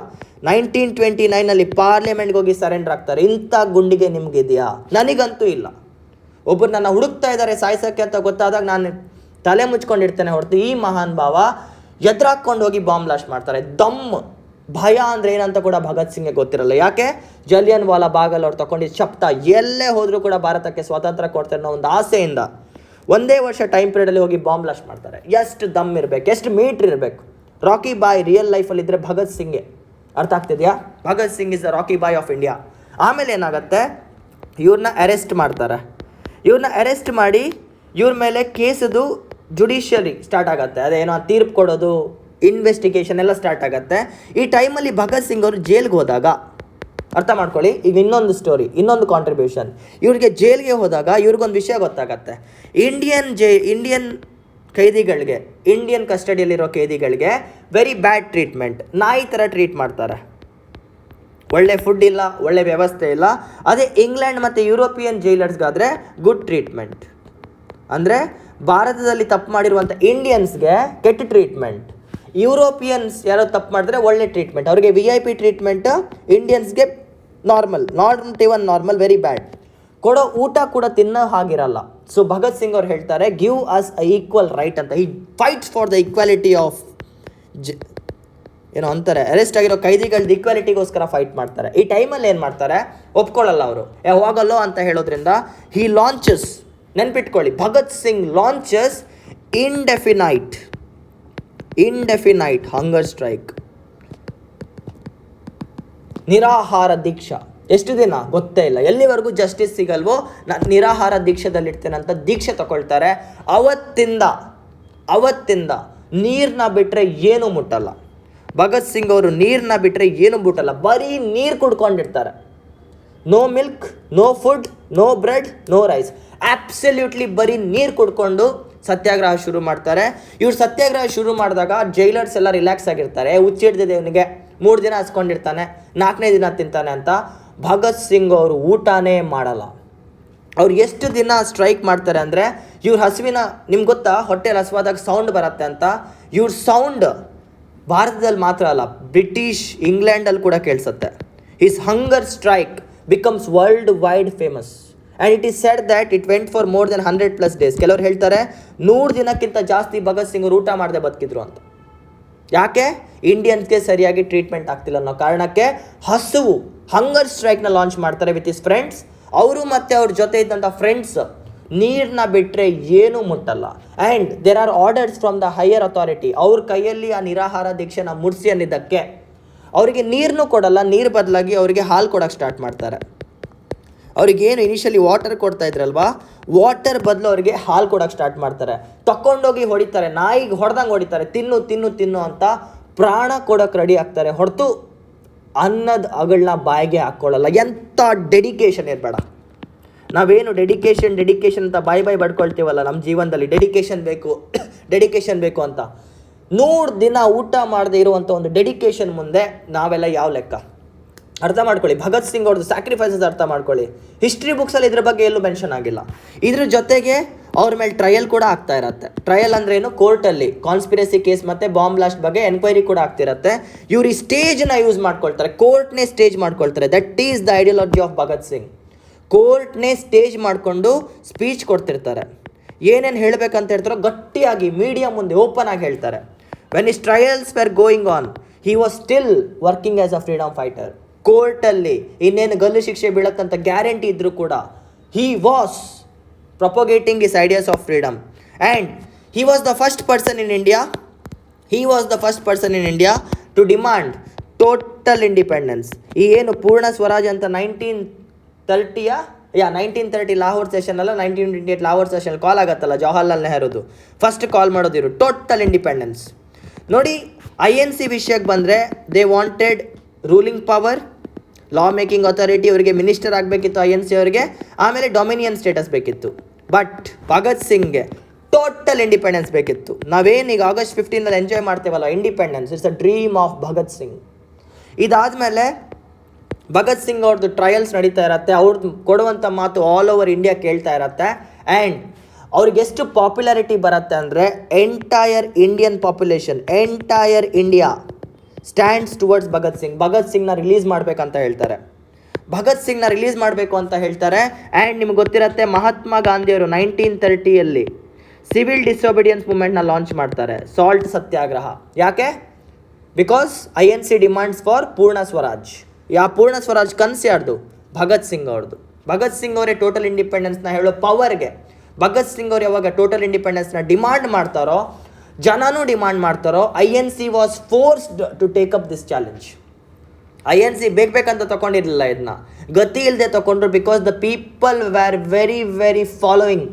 1929 ಪಾರ್ಲಿಮೆಂಟ್ಗೆ ಹೋಗಿ ಸರೆಂಡರ್ ಆಗ್ತಾರೆ. ಇಂಥ ಗುಂಡಿಗೆ ನಿಮಗಿದೆಯಾ? ನನಗಂತೂ ಇಲ್ಲ. ಒಬ್ಬರು ನನ್ನ ಹುಡುಕ್ತಾ ಇದ್ದಾರೆ ಸಾಯಿಸೋಕ್ಕೆ ಅಂತ ಗೊತ್ತಾದಾಗ ನಾನು ತಲೆ ಮುಚ್ಕೊಂಡಿರ್ತೇನೆ ಹೊರತು, ಈ ಮಹಾನ್ ಭಾವ ಎದುರಾಕೊಂಡು ಹೋಗಿ ಬಾಂಬ್ ಬ್ಲಾಸ್ಟ್ ಮಾಡ್ತಾರೆ. ಭಯ ಅಂದರೆ ಏನಂತ ಕೂಡ ಭಗತ್ ಸಿಂಗ್ಗೆ ಗೊತ್ತಿರಲ್ಲ. ಯಾಕೆ? ಜಲಿಯನ್ ವಾಲಾ ಬಾಗಲ್ಲಿ ಅವ್ರು ತಗೊಂಡಿದ್ದ ಶಬ್ದ ಎಲ್ಲೇ ಹೋದರೂ ಕೂಡ ಭಾರತಕ್ಕೆ ಸ್ವಾತಂತ್ರ್ಯ ಕೊಡ್ತಾರೆ ಅನ್ನೋ ಒಂದು ಆಸೆಯಿಂದ 1 ವರ್ಷ ಟೈಮ್ ಪೀರಿಯಡಲ್ಲಿ ಹೋಗಿ ಬಾಂಬ್ ಬ್ಲಾಸ್ಟ್ ಮಾಡ್ತಾರೆ. ಎಷ್ಟು ದಮ್ ಇರಬೇಕು, ಎಷ್ಟು ಮೀಟ್ರ್ ಇರಬೇಕು. ರಾಕಿ ಬಾಯ್ ರಿಯಲ್ ಲೈಫಲ್ಲಿ ಇದ್ದರೆ ಭಗತ್ ಸಿಂಗ್ಗೆ. ಅರ್ಥ ಆಗ್ತಿದೆಯಾ? Bhagat Singh is the rocky boy of India. ಆಮೇಲೆ ಏನಾಗುತ್ತೆ, ಇವ್ರನ್ನ ಅರೆಸ್ಟ್ ಮಾಡ್ತಾರೆ. ಇವ್ರನ್ನ ಅರೆಸ್ಟ್ ಮಾಡಿ ಇವ್ರ ಮೇಲೆ ಕೇಸದು ಜುಡಿಷಿಯರಿ ಸ್ಟಾರ್ಟ್ ಆಗುತ್ತೆ. ಅದೇನೋ ತೀರ್ಪು ಕೊಡೋದು, ಇನ್ವೆಸ್ಟಿಗೇಷನ್ ಎಲ್ಲ ಸ್ಟಾರ್ಟ್ ಆಗುತ್ತೆ. ಈ ಟೈಮಲ್ಲಿ ಭಗತ್ ಸಿಂಗ್ ಅವರು ಜೈಲ್ಗೆ ಹೋದಾಗ, ಅರ್ಥ ಮಾಡ್ಕೊಳ್ಳಿ, ಈಗ ಇನ್ನೊಂದು ಸ್ಟೋರಿ, ಇನ್ನೊಂದು ಕಾಂಟ್ರಿಬ್ಯೂಷನ್. ಇವ್ರಿಗೆ ಜೈಲ್ಗೆ ಹೋದಾಗ ಇವ್ರಿಗೊಂದು ವಿಷಯ ಗೊತ್ತಾಗತ್ತೆ. ಇಂಡಿಯನ್ ಖೈದಿಗಳಿಗೆ, ಇಂಡಿಯನ್ ಕಸ್ಟಡಿಯಲ್ಲಿರೋ ಖೈದಿಗಳಿಗೆ ವೆರಿ ಬ್ಯಾಡ್ ಟ್ರೀಟ್ಮೆಂಟ್, ನಾಯಿ ಥರ ಟ್ರೀಟ್ ಮಾಡ್ತಾರೆ. ಒಳ್ಳೆ ಫುಡ್ ಇಲ್ಲ, ಒಳ್ಳೆ ವ್ಯವಸ್ಥೆ ಇಲ್ಲ. ಅದೇ ಇಂಗ್ಲೆಂಡ್ ಮತ್ತು ಯುರೋಪಿಯನ್ ಜೈಲರ್ಸ್ಗಾದರೆ ಗುಡ್ ಟ್ರೀಟ್ಮೆಂಟ್. ಅಂದರೆ ಭಾರತದಲ್ಲಿ ತಪ್ಪು ಮಾಡಿರುವಂಥ ಇಂಡಿಯನ್ಸ್ಗೆ ಕೆಟ್ಟ ಟ್ರೀಟ್ಮೆಂಟ್, ಯುರೋಪಿಯನ್ಸ್ ಯಾರೋ ತಪ್ಪು ಮಾಡಿದ್ರೆ ಒಳ್ಳೆ ಟ್ರೀಟ್ಮೆಂಟ್, ಅವರಿಗೆ VIP ಟ್ರೀಟ್ಮೆಂಟ್, ಇಂಡಿಯನ್ಸ್ಗೆ not even normal, very bad. ಕೊಡೋ ಊಟ ಕೂಡ ತಿನ್ನೋ ಹಾಗಿರಲ್ಲ. ಸೊ ಭಗತ್ ಸಿಂಗ್ ಅವ್ರು ಹೇಳ್ತಾರೆ, ಗಿವ್ ಅಸ್ ಅ ಈಕ್ವಲ್ ರೈಟ್ ಅಂತ. ಈ fights for the equality of ಏನೋ ಅಂತಾರೆ, ಅರೆಸ್ಟ್ ಆಗಿರೋ ಖೈದಿಗಳದ್ದು ಈಕ್ವಾಲಿಟಿಗೋಸ್ಕರ ಫೈಟ್ ಮಾಡ್ತಾರೆ. ಈ ಟೈಮಲ್ಲಿ ಏನು ಮಾಡ್ತಾರೆ, ಒಪ್ಕೊಳ್ಳಲ್ಲ ಅವರು, ಹೋಗಲ್ಲೋ ಅಂತ ಹೇಳೋದ್ರಿಂದ ಹಿ ಲಾಂಚಸ್, ನೆನ್ಪಿಟ್ಕೊಳ್ಳಿ, ಭಗತ್ ಸಿಂಗ್ ಲಾಂಚಸ್ ಇಂಡೆಫಿನೈಟ್ ಹಂಗರ್ ಸ್ಟ್ರೈಕ್, ನಿರಾಹಾರ ದೀಕ್ಷಾ. ಎಷ್ಟು ದಿನ ಗೊತ್ತೇ ಇಲ್ಲ, ಎಲ್ಲಿವರೆಗೂ ಜಸ್ಟಿಸ್ ಸಿಗಲ್ವೋ ನಾನು ನಿರಾಹಾರ ದೀಕ್ಷೆದಲ್ಲಿರ್ತೇನೆ ಅಂತ ದೀಕ್ಷೆ ತಗೊಳ್ತಾರೆ. ಅವತ್ತಿಂದ ನೀರನ್ನ ಬಿಟ್ಟರೆ ಏನೂ ಮುಟ್ಟಲ್ಲ. ಭಗತ್ ಸಿಂಗ್ ಅವರು ನೀರನ್ನ ಬಿಟ್ಟರೆ ಏನೂ ಮುಟ್ಟಲ್ಲ, ಬರೀ ನೀರು ಕುಡ್ಕೊಂಡಿರ್ತಾರೆ. No milk, no food, no bread, no rice, absolutely ಬರೀ ನೀರು ಕುಡ್ಕೊಂಡು ಸತ್ಯಾಗ್ರಹ ಶುರು ಮಾಡ್ತಾರೆ. ಇವ್ರು ಸತ್ಯಾಗ್ರಹ ಶುರು ಮಾಡಿದಾಗ ಜೈಲರ್ಸ್ ಎಲ್ಲ ರಿಲ್ಯಾಕ್ಸ್ ಆಗಿರ್ತಾರೆ. ಹುಚ್ಚಿಡ್ದಿದೆ ಇವನಿಗೆ, 3 ದಿನ ಹಸ್ಕೊಂಡಿರ್ತಾನೆ, 4ನೇ ದಿನ ತಿಂತಾನೆ ಅಂತ. ಭಗತ್ ಸಿಂಗ್ ಅವರು ಊಟನೇ ಮಾಡಲ್ಲ. ಅವ್ರು ಎಷ್ಟು ದಿನ ಸ್ಟ್ರೈಕ್ ಮಾಡ್ತಾರೆ ಅಂದರೆ, ಇವ್ರ ಹಸುವಿನ, ನಿಮ್ಗೆ ಗೊತ್ತಾ ಹೊಟ್ಟೆಲಿ ಹಸುವಾದಾಗ ಸೌಂಡ್ ಬರುತ್ತೆ ಅಂತ, ಇವ್ರ ಸೌಂಡ್ ಭಾರತದಲ್ಲಿ ಮಾತ್ರ ಅಲ್ಲ, ಬ್ರಿಟಿಷ್ ಇಂಗ್ಲೆಂಡಲ್ಲಿ ಕೂಡ ಕೇಳಿಸುತ್ತೆ. His hunger strike becomes world wide famous and it is said that it went for more than 100+ days. ಕೆಲವರು ಹೇಳ್ತಾರೆ 100 ದಿನಕ್ಕಿಂತ ಜಾಸ್ತಿ ಭಗತ್ ಸಿಂಗ್ ಊಟ ಮಾಡದೆ ಬದುಕಿದ್ರು ಅಂತ. ಯಾಕೆ? ಇಂಡಿಯನ್ಸ್ಗೆ ಸರಿಯಾಗಿ ಟ್ರೀಟ್ಮೆಂಟ್ ಆಗ್ತಿಲ್ಲ ಅನ್ನೋ ಕಾರಣಕ್ಕೆ ಹಸುವು ಹಂಗರ್ ಸ್ಟ್ರೈಕ್ನ ಲಾಂಚ್ ಮಾಡ್ತಾರೆ ವಿತ್ ಇಸ್ ಫ್ರೆಂಡ್ಸ್. ಅವರು ಮತ್ತು ಅವ್ರ ಜೊತೆ ಇದ್ದಂಥ ಫ್ರೆಂಡ್ಸ್ ನೀರನ್ನ ಬಿಟ್ಟರೆ ಏನೂ ಮುಟ್ಟಲ್ಲ. And there are orders from the higher authority. ಅವ್ರ ಕೈಯಲ್ಲಿ ಆ ನಿರಾಹಾರ ದೀಕ್ಷೆನ ಮುಡಿಸಿ ಅನ್ನಿದ್ದಕ್ಕೆ ಅವರಿಗೆ ನೀರನ್ನೂ ಕೊಡಲ್ಲ, ನೀರು ಬದಲಾಗಿ ಅವರಿಗೆ ಹಾಲು ಕೊಡೋಕ್ಕೆ ಸ್ಟಾರ್ಟ್ ಮಾಡ್ತಾರೆ. ಅವ್ರಿಗೇನು ಇನಿಷಿಯಲಿ ವಾಟರ್ ಕೊಡ್ತಾ ಇದ್ರಲ್ವಾ, ವಾಟರ್ ಬದಲು ಅವರಿಗೆ ಹಾಲು ಕೊಡೋಕ್ಕೆ ಸ್ಟಾರ್ಟ್ ಮಾಡ್ತಾರೆ. ತಗೊಂಡೋಗಿ ಹೊಡಿತಾರೆ, ನಾಯಿಗೆ ಹೊಡೆದಂಗೆ ಹೊಡಿತಾರೆ, ತಿನ್ನು ತಿನ್ನು ತಿನ್ನು ಅಂತ ಪ್ರಾಣ ಕೊಡೋಕ್ಕೆ ರೆಡಿ ಆಗ್ತಾರೆ. ಹೊರತು ಅನ್ನದ ಅಗಳನ್ನ ಬಾಯಿಗೆ ಹಾಕ್ಕೊಳ್ಳಲ್ಲ. ಎಂಥ ಡೆಡಿಕೇಶನ್ ಇರಬೇಡ. ನಾವೇನು ಡೆಡಿಕೇಶನ್ ಅಂತ ಬಾಯಿ ಬಡ್ಕೊಳ್ತೀವಲ್ಲ ನಮ್ಮ ಜೀವನದಲ್ಲಿ, ಡೆಡಿಕೇಶನ್ ಬೇಕು ಅಂತ 100 ದಿನ ಊಟ ಮಾಡದೆ ಇರುವಂಥ ಒಂದು ಡೆಡಿಕೇಶನ್ ಮುಂದೆ ನಾವೆಲ್ಲ ಯಾವ ಲೆಕ್ಕ? ಅರ್ಥ ಮಾಡ್ಕೊಳ್ಳಿ, ಭಗತ್ ಸಿಂಗ್ ಅವ್ರದ್ದು ಸ್ಯಾಕ್ರಿಫೈಸಸ್ ಅರ್ಥ ಮಾಡ್ಕೊಳ್ಳಿ. ಹಿಸ್ಟ್ರಿ ಬುಕ್ಸಲ್ಲಿ ಇದ್ರ ಬಗ್ಗೆ ಎಲ್ಲೂ ಮೆನ್ಷನ್ ಆಗಿಲ್ಲ. ಇದ್ರ ಜೊತೆಗೆ ಅವ್ರ ಮೇಲೆ ಟ್ರಯಲ್ ಕೂಡ ಆಗ್ತಾ ಇರತ್ತೆ. ಟ್ರಯಲ್ ಅಂದ್ರೆ ಏನು? ಕೋರ್ಟಲ್ಲಿ ಕಾನ್ಸ್ಪಿರಸಿ ಕೇಸ್ ಮತ್ತು ಬಾಂಬ್ ಬ್ಲಾಸ್ಟ್ ಬಗ್ಗೆ ಎನ್ಕ್ವೈರಿ ಕೂಡ ಆಗ್ತಿರತ್ತೆ. ಇವ್ರು ಈ ಸ್ಟೇಜ್ನ ಯೂಸ್ ಮಾಡ್ಕೊಳ್ತಾರೆ, ಕೋರ್ಟ್ನೇ ಸ್ಟೇಜ್ ಮಾಡ್ಕೊಳ್ತಾರೆ. That is the ideology of Bhagat Singh. ಕೋರ್ಟ್ನೇ ಸ್ಟೇಜ್ ಮಾಡಿಕೊಂಡು ಸ್ಪೀಚ್ ಕೊಡ್ತಿರ್ತಾರೆ. ಏನೇನು ಹೇಳಬೇಕಂತ ಹೇಳ್ತಾರೋ ಗಟ್ಟಿಯಾಗಿ ಮೀಡಿಯಾ ಮುಂದೆ ಓಪನ್ ಆಗಿ ಹೇಳ್ತಾರೆ. When his trials were going on, he was still working as a freedom fighter. ಕೋರ್ಟಲ್ಲಿ ಇನ್ನೇನು ಗಲ್ಲು ಶಿಕ್ಷೆ ಬೀಳಕ್ಕಂತ ಗ್ಯಾರಂಟಿ ಇದ್ದರೂ ಕೂಡ he was propagating his ideas of freedom. And he was the first person in India to demand total independence. ಈ ಏನು ಪೂರ್ಣ ಸ್ವರಾಜ್ ಅಂತ 1930 ಲಾಹೋರ್ ಸೆಷನ್ ಅಲ್ಲ, 1928 ಲಾಹೋರ್ ಸೆಷನ್ ಕಾಲ್ ಆಗತ್ತಲ್ಲ ಜವಾಹರ್ಲಾಲ್ ನೆಹರುದು, ಫಸ್ಟ್ ಕಾಲ್ ಮಾಡೋದಿರು ಟೋಟಲ್ ಇಂಡಿಪೆಂಡೆನ್ಸ್. ನೋಡಿ, INC ವಿಷಯಕ್ಕೆ ಬಂದರೆ they wanted ruling power, law making authority, ಅವರಿಗೆ ಮಿನಿಸ್ಟರ್ ಆಗಬೇಕಿತ್ತು INC ಅವರಿಗೆ, ಆಮೇಲೆ ಡೊಮಿನಿಯನ್ ಸ್ಟೇಟಸ್ ಬೇಕಿತ್ತು. ಬಟ್ ಭಗತ್ ಸಿಂಗ್ಗೆ ಟೋಟಲ್ ಇಂಡಿಪೆಂಡೆನ್ಸ್ ಬೇಕಿತ್ತು. ನಾವೇನೀಗ August 15 ಎಂಜಾಯ್ ಮಾಡ್ತೇವಲ್ಲ independence, it's a dream of Bhagat Singh. ಇದಾದಮೇಲೆ ಭಗತ್ ಸಿಂಗ್ ಅವ್ರದ್ದು ಟ್ರಯಲ್ಸ್ ನಡೀತಾ ಇರತ್ತೆ. ಅವ್ರದ್ದು ಕೊಡುವಂಥ ಮಾತು ಆಲ್ ಓವರ್ ಇಂಡಿಯಾ ಕೇಳ್ತಾ ಇರತ್ತೆ. ಆ್ಯಂಡ್ ಅವ್ರಿಗೆ ಎಷ್ಟು ಪಾಪ್ಯುಲಾರಿಟಿ ಬರುತ್ತೆ ಅಂದರೆ, entire Indian population, entire India stands towards Bhagat Singh. Bhagat ಸಿಂಗ್ನ ರಿಲೀಸ್ ಮಾಡಬೇಕು ಅಂತ ಹೇಳ್ತಾರೆ. ಆ್ಯಂಡ್ ನಿಮ್ಗೆ ಗೊತ್ತಿರುತ್ತೆ, ಮಹಾತ್ಮ ಗಾಂಧಿಯವರು 1930 ಸಿವಿಲ್ ಡಿಸೊಬಿಡಿಯನ್ಸ್ ಮೂವ್ಮೆಂಟ್ನ ಲಾಂಚ್ ಮಾಡ್ತಾರೆ, ಸಾಲ್ಟ್ ಸತ್ಯಾಗ್ರಹ. ಯಾಕೆ? ಬಿಕಾಸ್ INC ಡಿಮಾಂಡ್ಸ್ ಫಾರ್ ಪೂರ್ಣ ಸ್ವರಾಜ್. ಪೂರ್ಣ ಸ್ವರಾಜ್ ಕನಸು ಯಾರ್ದು? ಭಗತ್ ಸಿಂಗ್ ಅವ್ರದ್ದು. ಭಗತ್ ಸಿಂಗ್ ಅವರೇ ಟೋಟಲ್ ಇಂಡಿಪೆಂಡೆನ್ಸ್ನ ಹೇಳೋ ಪವರ್ಗೆ ಭಗತ್ ಸಿಂಗ್ ಅವ್ರು ಯಾವಾಗ ಟೋಟಲ್ ಇಂಡಿಪೆಂಡೆನ್ಸ್ನ ಡಿಮಾಂಡ್ ಮಾಡ್ತಾರೋ, ಜನನೂ ಡಿಮಾಂಡ್ ಮಾಡ್ತಾರೋ, INC was forced to take up this challenge. INC ಬೇಕಂತ ತಗೊಂಡಿರಲಿಲ್ಲ, ಇದನ್ನ ಗತಿ ಇಲ್ಲದೆ ತಗೊಂಡ್ರು. Because the people were very very following,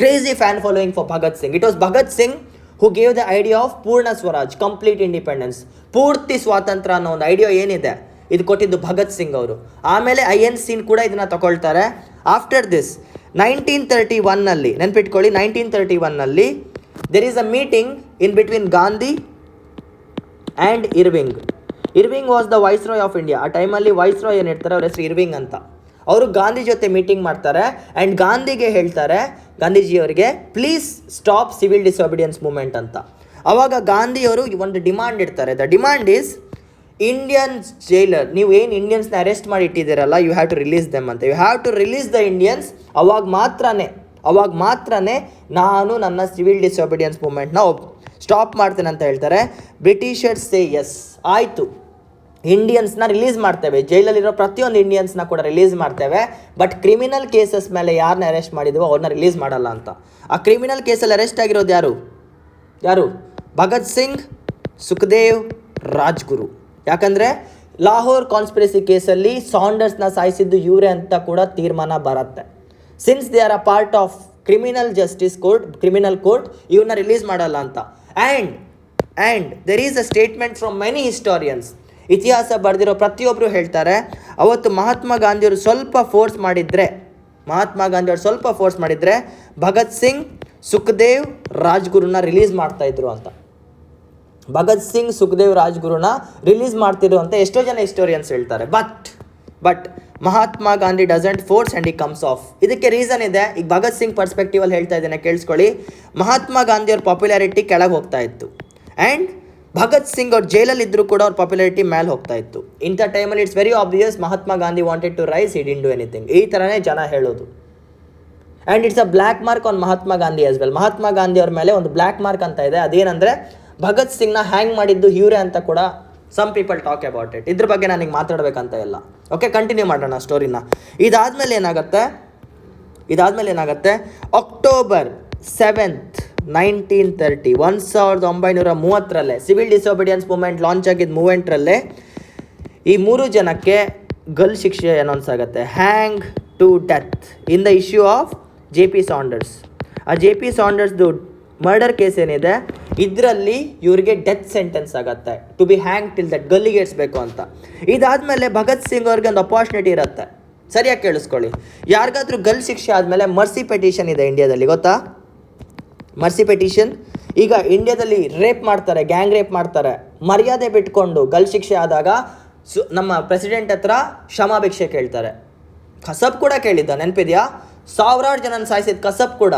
crazy fan following for Bhagat Singh. It was Bhagat Singh who gave the idea of Purna Swaraj, complete independence, ಪೂರ್ತಿ ಸ್ವಾತಂತ್ರ್ಯ ಅನ್ನೋ ಒಂದು ಐಡಿಯಾ ಏನಿದೆ ಇದು ಕೊಟ್ಟಿದ್ದು ಭಗತ್ ಸಿಂಗ್ ಅವರು. ಆಮೇಲೆ INC ಕೂಡ ಇದನ್ನು ತಗೊಳ್ತಾರೆ. ಆಫ್ಟರ್ ದಿಸ್ 1931 ನೆನ್ಪಿಟ್ಕೊಳ್ಳಿ, 1931 there is a meeting in between Gandhi and Irving. Irving was the viceroy of India. ಆ ಟೈಮಲ್ಲಿ ವೈಸ್ರಾಯ್ ಏನು ಹೇಳ್ತಾರೆ, ಅವ್ರ ಹೆಸರು ಇರ್ವಿಂಗ್ ಅಂತ. ಅವರು ಗಾಂಧಿ ಜೊತೆ ಮೀಟಿಂಗ್ ಮಾಡ್ತಾರೆ ಆ್ಯಂಡ್ ಗಾಂಧಿಗೆ ಹೇಳ್ತಾರೆ, ಗಾಂಧೀಜಿಯವರಿಗೆ, please stop civil disobedience movement ಅಂತ. ಆವಾಗ ಗಾಂಧಿಯವರು ಒಂದು ಡಿಮಾಂಡ್ ಇಡ್ತಾರೆ. The demand is Indians jailer, ನೀವು ಏನು ಇಂಡಿಯನ್ಸ್ನ ಅರೆಸ್ಟ್ ಮಾಡಿ ಇಟ್ಟಿದ್ದೀರಲ್ಲ, you have to release them ಅಂತ. You have to release the Indians. ಅವಾಗ ಮಾತ್ರನೇ ನಾನು ನನ್ನ ಸಿವಿಲ್ ಡಿಸೊಬಿಡಿಯನ್ಸ್ ಮೂವ್ಮೆಂಟ್ನ ಸ್ಟಾಪ್ ಮಾಡ್ತೇನೆ ಅಂತ ಹೇಳ್ತಾರೆ. ಬ್ರಿಟಿಷರ್ಸ್ ಸೇ ಎಸ್, ಆಯಿತು, ಇಂಡಿಯನ್ಸ್ನ ರಿಲೀಸ್ ಮಾಡ್ತೇವೆ, ಜೈಲಲ್ಲಿರೋ ಪ್ರತಿಯೊಂದು ಇಂಡಿಯನ್ಸ್ನ ಕೂಡ ರಿಲೀಸ್ ಮಾಡ್ತೇವೆ, ಬಟ್ ಕ್ರಿಮಿನಲ್ ಕೇಸಸ್ ಮೇಲೆ ಯಾರನ್ನ ಅರೆಸ್ಟ್ ಮಾಡಿದ್ವೋ ಅವ್ರನ್ನ ರಿಲೀಸ್ ಮಾಡಲ್ಲ ಅಂತ. ಆ ಕ್ರಿಮಿನಲ್ ಕೇಸಲ್ಲಿ ಅರೆಸ್ಟ್ ಆಗಿರೋದು ಯಾರು? ಭಗತ್ ಸಿಂಗ್, ಸುಖದೇವ್, ರಾಜ್ಗುರು. ಯಾಕಂದರೆ ಲಾಹೋರ್ ಕಾನ್ಸ್ಪಿರಸಿ ಕೇಸಲ್ಲಿ ಸಾಂಡರ್ಸ್ನ ಸಾಯಿಸಿದ್ದು ಇವರೇ ಅಂತ ಕೂಡ ತೀರ್ಮಾನ ಬರುತ್ತೆ. Since they are a part of criminal justice court, criminal court, ಇವ್ರನ್ನ ರಿಲೀಸ್ ಮಾಡಲ್ಲ ಅಂತ. And there is a statement from many historians. ಇತಿಹಾಸ ಬರೆದಿರೋ ಪ್ರತಿಯೊಬ್ಬರು ಹೇಳ್ತಾರೆ, ಅವತ್ತು ಮಹಾತ್ಮ ಗಾಂಧಿಯವರು ಸ್ವಲ್ಪ ಫೋರ್ಸ್ ಮಾಡಿದರೆ ಭಗತ್ ಸಿಂಗ್, ಸುಖದೇವ್, ರಾಜ್ಗುರುನ ರಿಲೀಸ್ ಮಾಡ್ತಾಯಿದ್ರು ಅಂತ. ಭಗತ್ ಸಿಂಗ್, ಸುಖದೇವ್, ರಾಜ್ಗುರುನ ರಿಲೀಸ್ ಮಾಡ್ತಿದ್ರು ಅಂತ ಎಷ್ಟೋ ಜನ ಹಿಸ್ಟೋರಿಯನ್ಸ್ ಹೇಳ್ತಾರೆ. But Mahatma Gandhi doesn't force and ಈ ಕಮ್ಸ್ ಆಫ್. ಇದಕ್ಕೆ ರೀಸನ್ ಇದೆ. ಈಗ ಭಗತ್ ಸಿಂಗ್ ಪರ್ಸ್ಪೆಕ್ಟಿವಲ್ಲಿ ಹೇಳ್ತಾ ಇದ್ದೇನೆ, ಕೇಳಿಸ್ಕೊಳ್ಳಿ. ಮಹಾತ್ಮ ಗಾಂಧಿಯವ್ರ ಪಾಪ್ಯುಲಾರಿಟಿ ಕೆಳಗೆ ಹೋಗ್ತಾ ಇತ್ತು ಆ್ಯಂಡ್ ಭಗತ್ ಸಿಂಗ್ ಅವ್ರು ಜೈಲಲ್ಲಿದ್ದರೂ ಕೂಡ ಅವ್ರ ಪಾಪ್ಯುಲಾರಿಟಿ ಮೇಲೆ ಹೋಗ್ತಾ ಇತ್ತು. ಇಂಥ ಟೈಮಲ್ಲಿ it's very obvious Mahatma Gandhi wanted to rise, he didn't do anything. ಈ ಥರನೇ ಜನ ಹೇಳೋದು. And it's a black mark on Mahatma Gandhi as well. Mahatma Gandhi ಅವ್ರ ಮೇಲೆ ಒಂದು ಬ್ಲ್ಯಾಕ್ ಮಾರ್ಕ್ ಅಂತ ಇದೆ. ಅದೇನೆಂದರೆ ಭಗತ್ ಸಿಂಗ್ನ ಹ್ಯಾಂಗ್ ಮಾಡಿದ್ದು ಇವರೇ ಅಂತ ಕೂಡ some people talk about it. ಇದ್ರ ಬಗ್ಗೆ ನನಗೆ ಮಾತಾಡಬೇಕಂತ ಇಲ್ಲ. ಓಕೆ, ಕಂಟಿನ್ಯೂ ಮಾಡೋಣ ಸ್ಟೋರಿನ. ಇದಾದಮೇಲೆ ಏನಾಗುತ್ತೆ, October 7th 1930, 1930 civil disobedience movement launch ಆಗಿದ್ದ ಮೂವ್ಮೆಂಟ್ರಲ್ಲೇ ಈ 3 ಜನಕ್ಕೆ ಗಲ್ ಶಿಕ್ಷೆ ಅನೌನ್ಸ್ ಆಗುತ್ತೆ. Hang to death in the issue of JP Saunders. ಆ JP ಸಾಂಡರ್ಸ್ದು ಮರ್ಡರ್ ಕೇಸ್ ಏನಿದೆ, ಇದರಲ್ಲಿ ಇವರಿಗೆ ಡೆತ್ ಸೆಂಟೆನ್ಸ್ ಆಗುತ್ತೆ, to be hang till that, ಗಲ್ಲಿಗೆ ಏರಿಸಬೇಕು ಅಂತ. ಇದಾದಮೇಲೆ ಭಗತ್ ಸಿಂಗ್ ಅವ್ರಿಗೆ ಒಂದು ಅಪಾರ್ಚುನಿಟಿ ಇರುತ್ತೆ. ಸರಿಯಾಗಿ ಕೇಳಿಸ್ಕೊಳ್ಳಿ, ಯಾರಿಗಾದ್ರೂ ಗಲ್ ಶಿಕ್ಷೆ ಆದಮೇಲೆ ಮರ್ಸಿ ಪೆಟಿಷನ್ ಇದೆ ಇಂಡಿಯಾದಲ್ಲಿ, ಗೊತ್ತಾ? Mercy petition. ಈಗ ಇಂಡಿಯಾದಲ್ಲಿ ಗ್ಯಾಂಗ್ ರೇಪ್ ಮಾಡ್ತಾರೆ, ಮರ್ಯಾದೆ ಬಿಟ್ಕೊಂಡು ಗಲ್ ಶಿಕ್ಷೆ ಆದಾಗ ನಮ್ಮ ಪ್ರೆಸಿಡೆಂಟ್ ಹತ್ರ ಕ್ಷಮಾಭಿಕ್ಷೆ ಕೇಳ್ತಾರೆ. ಕಸಬ್ ಕೂಡ ಕೇಳಿದ್ದ, ನೆನಪಿದೆಯಾ? ಸಾವಿರಾರು ಜನನ ಸಾಯಿಸಿದ ಕಸಬ್ ಕೂಡ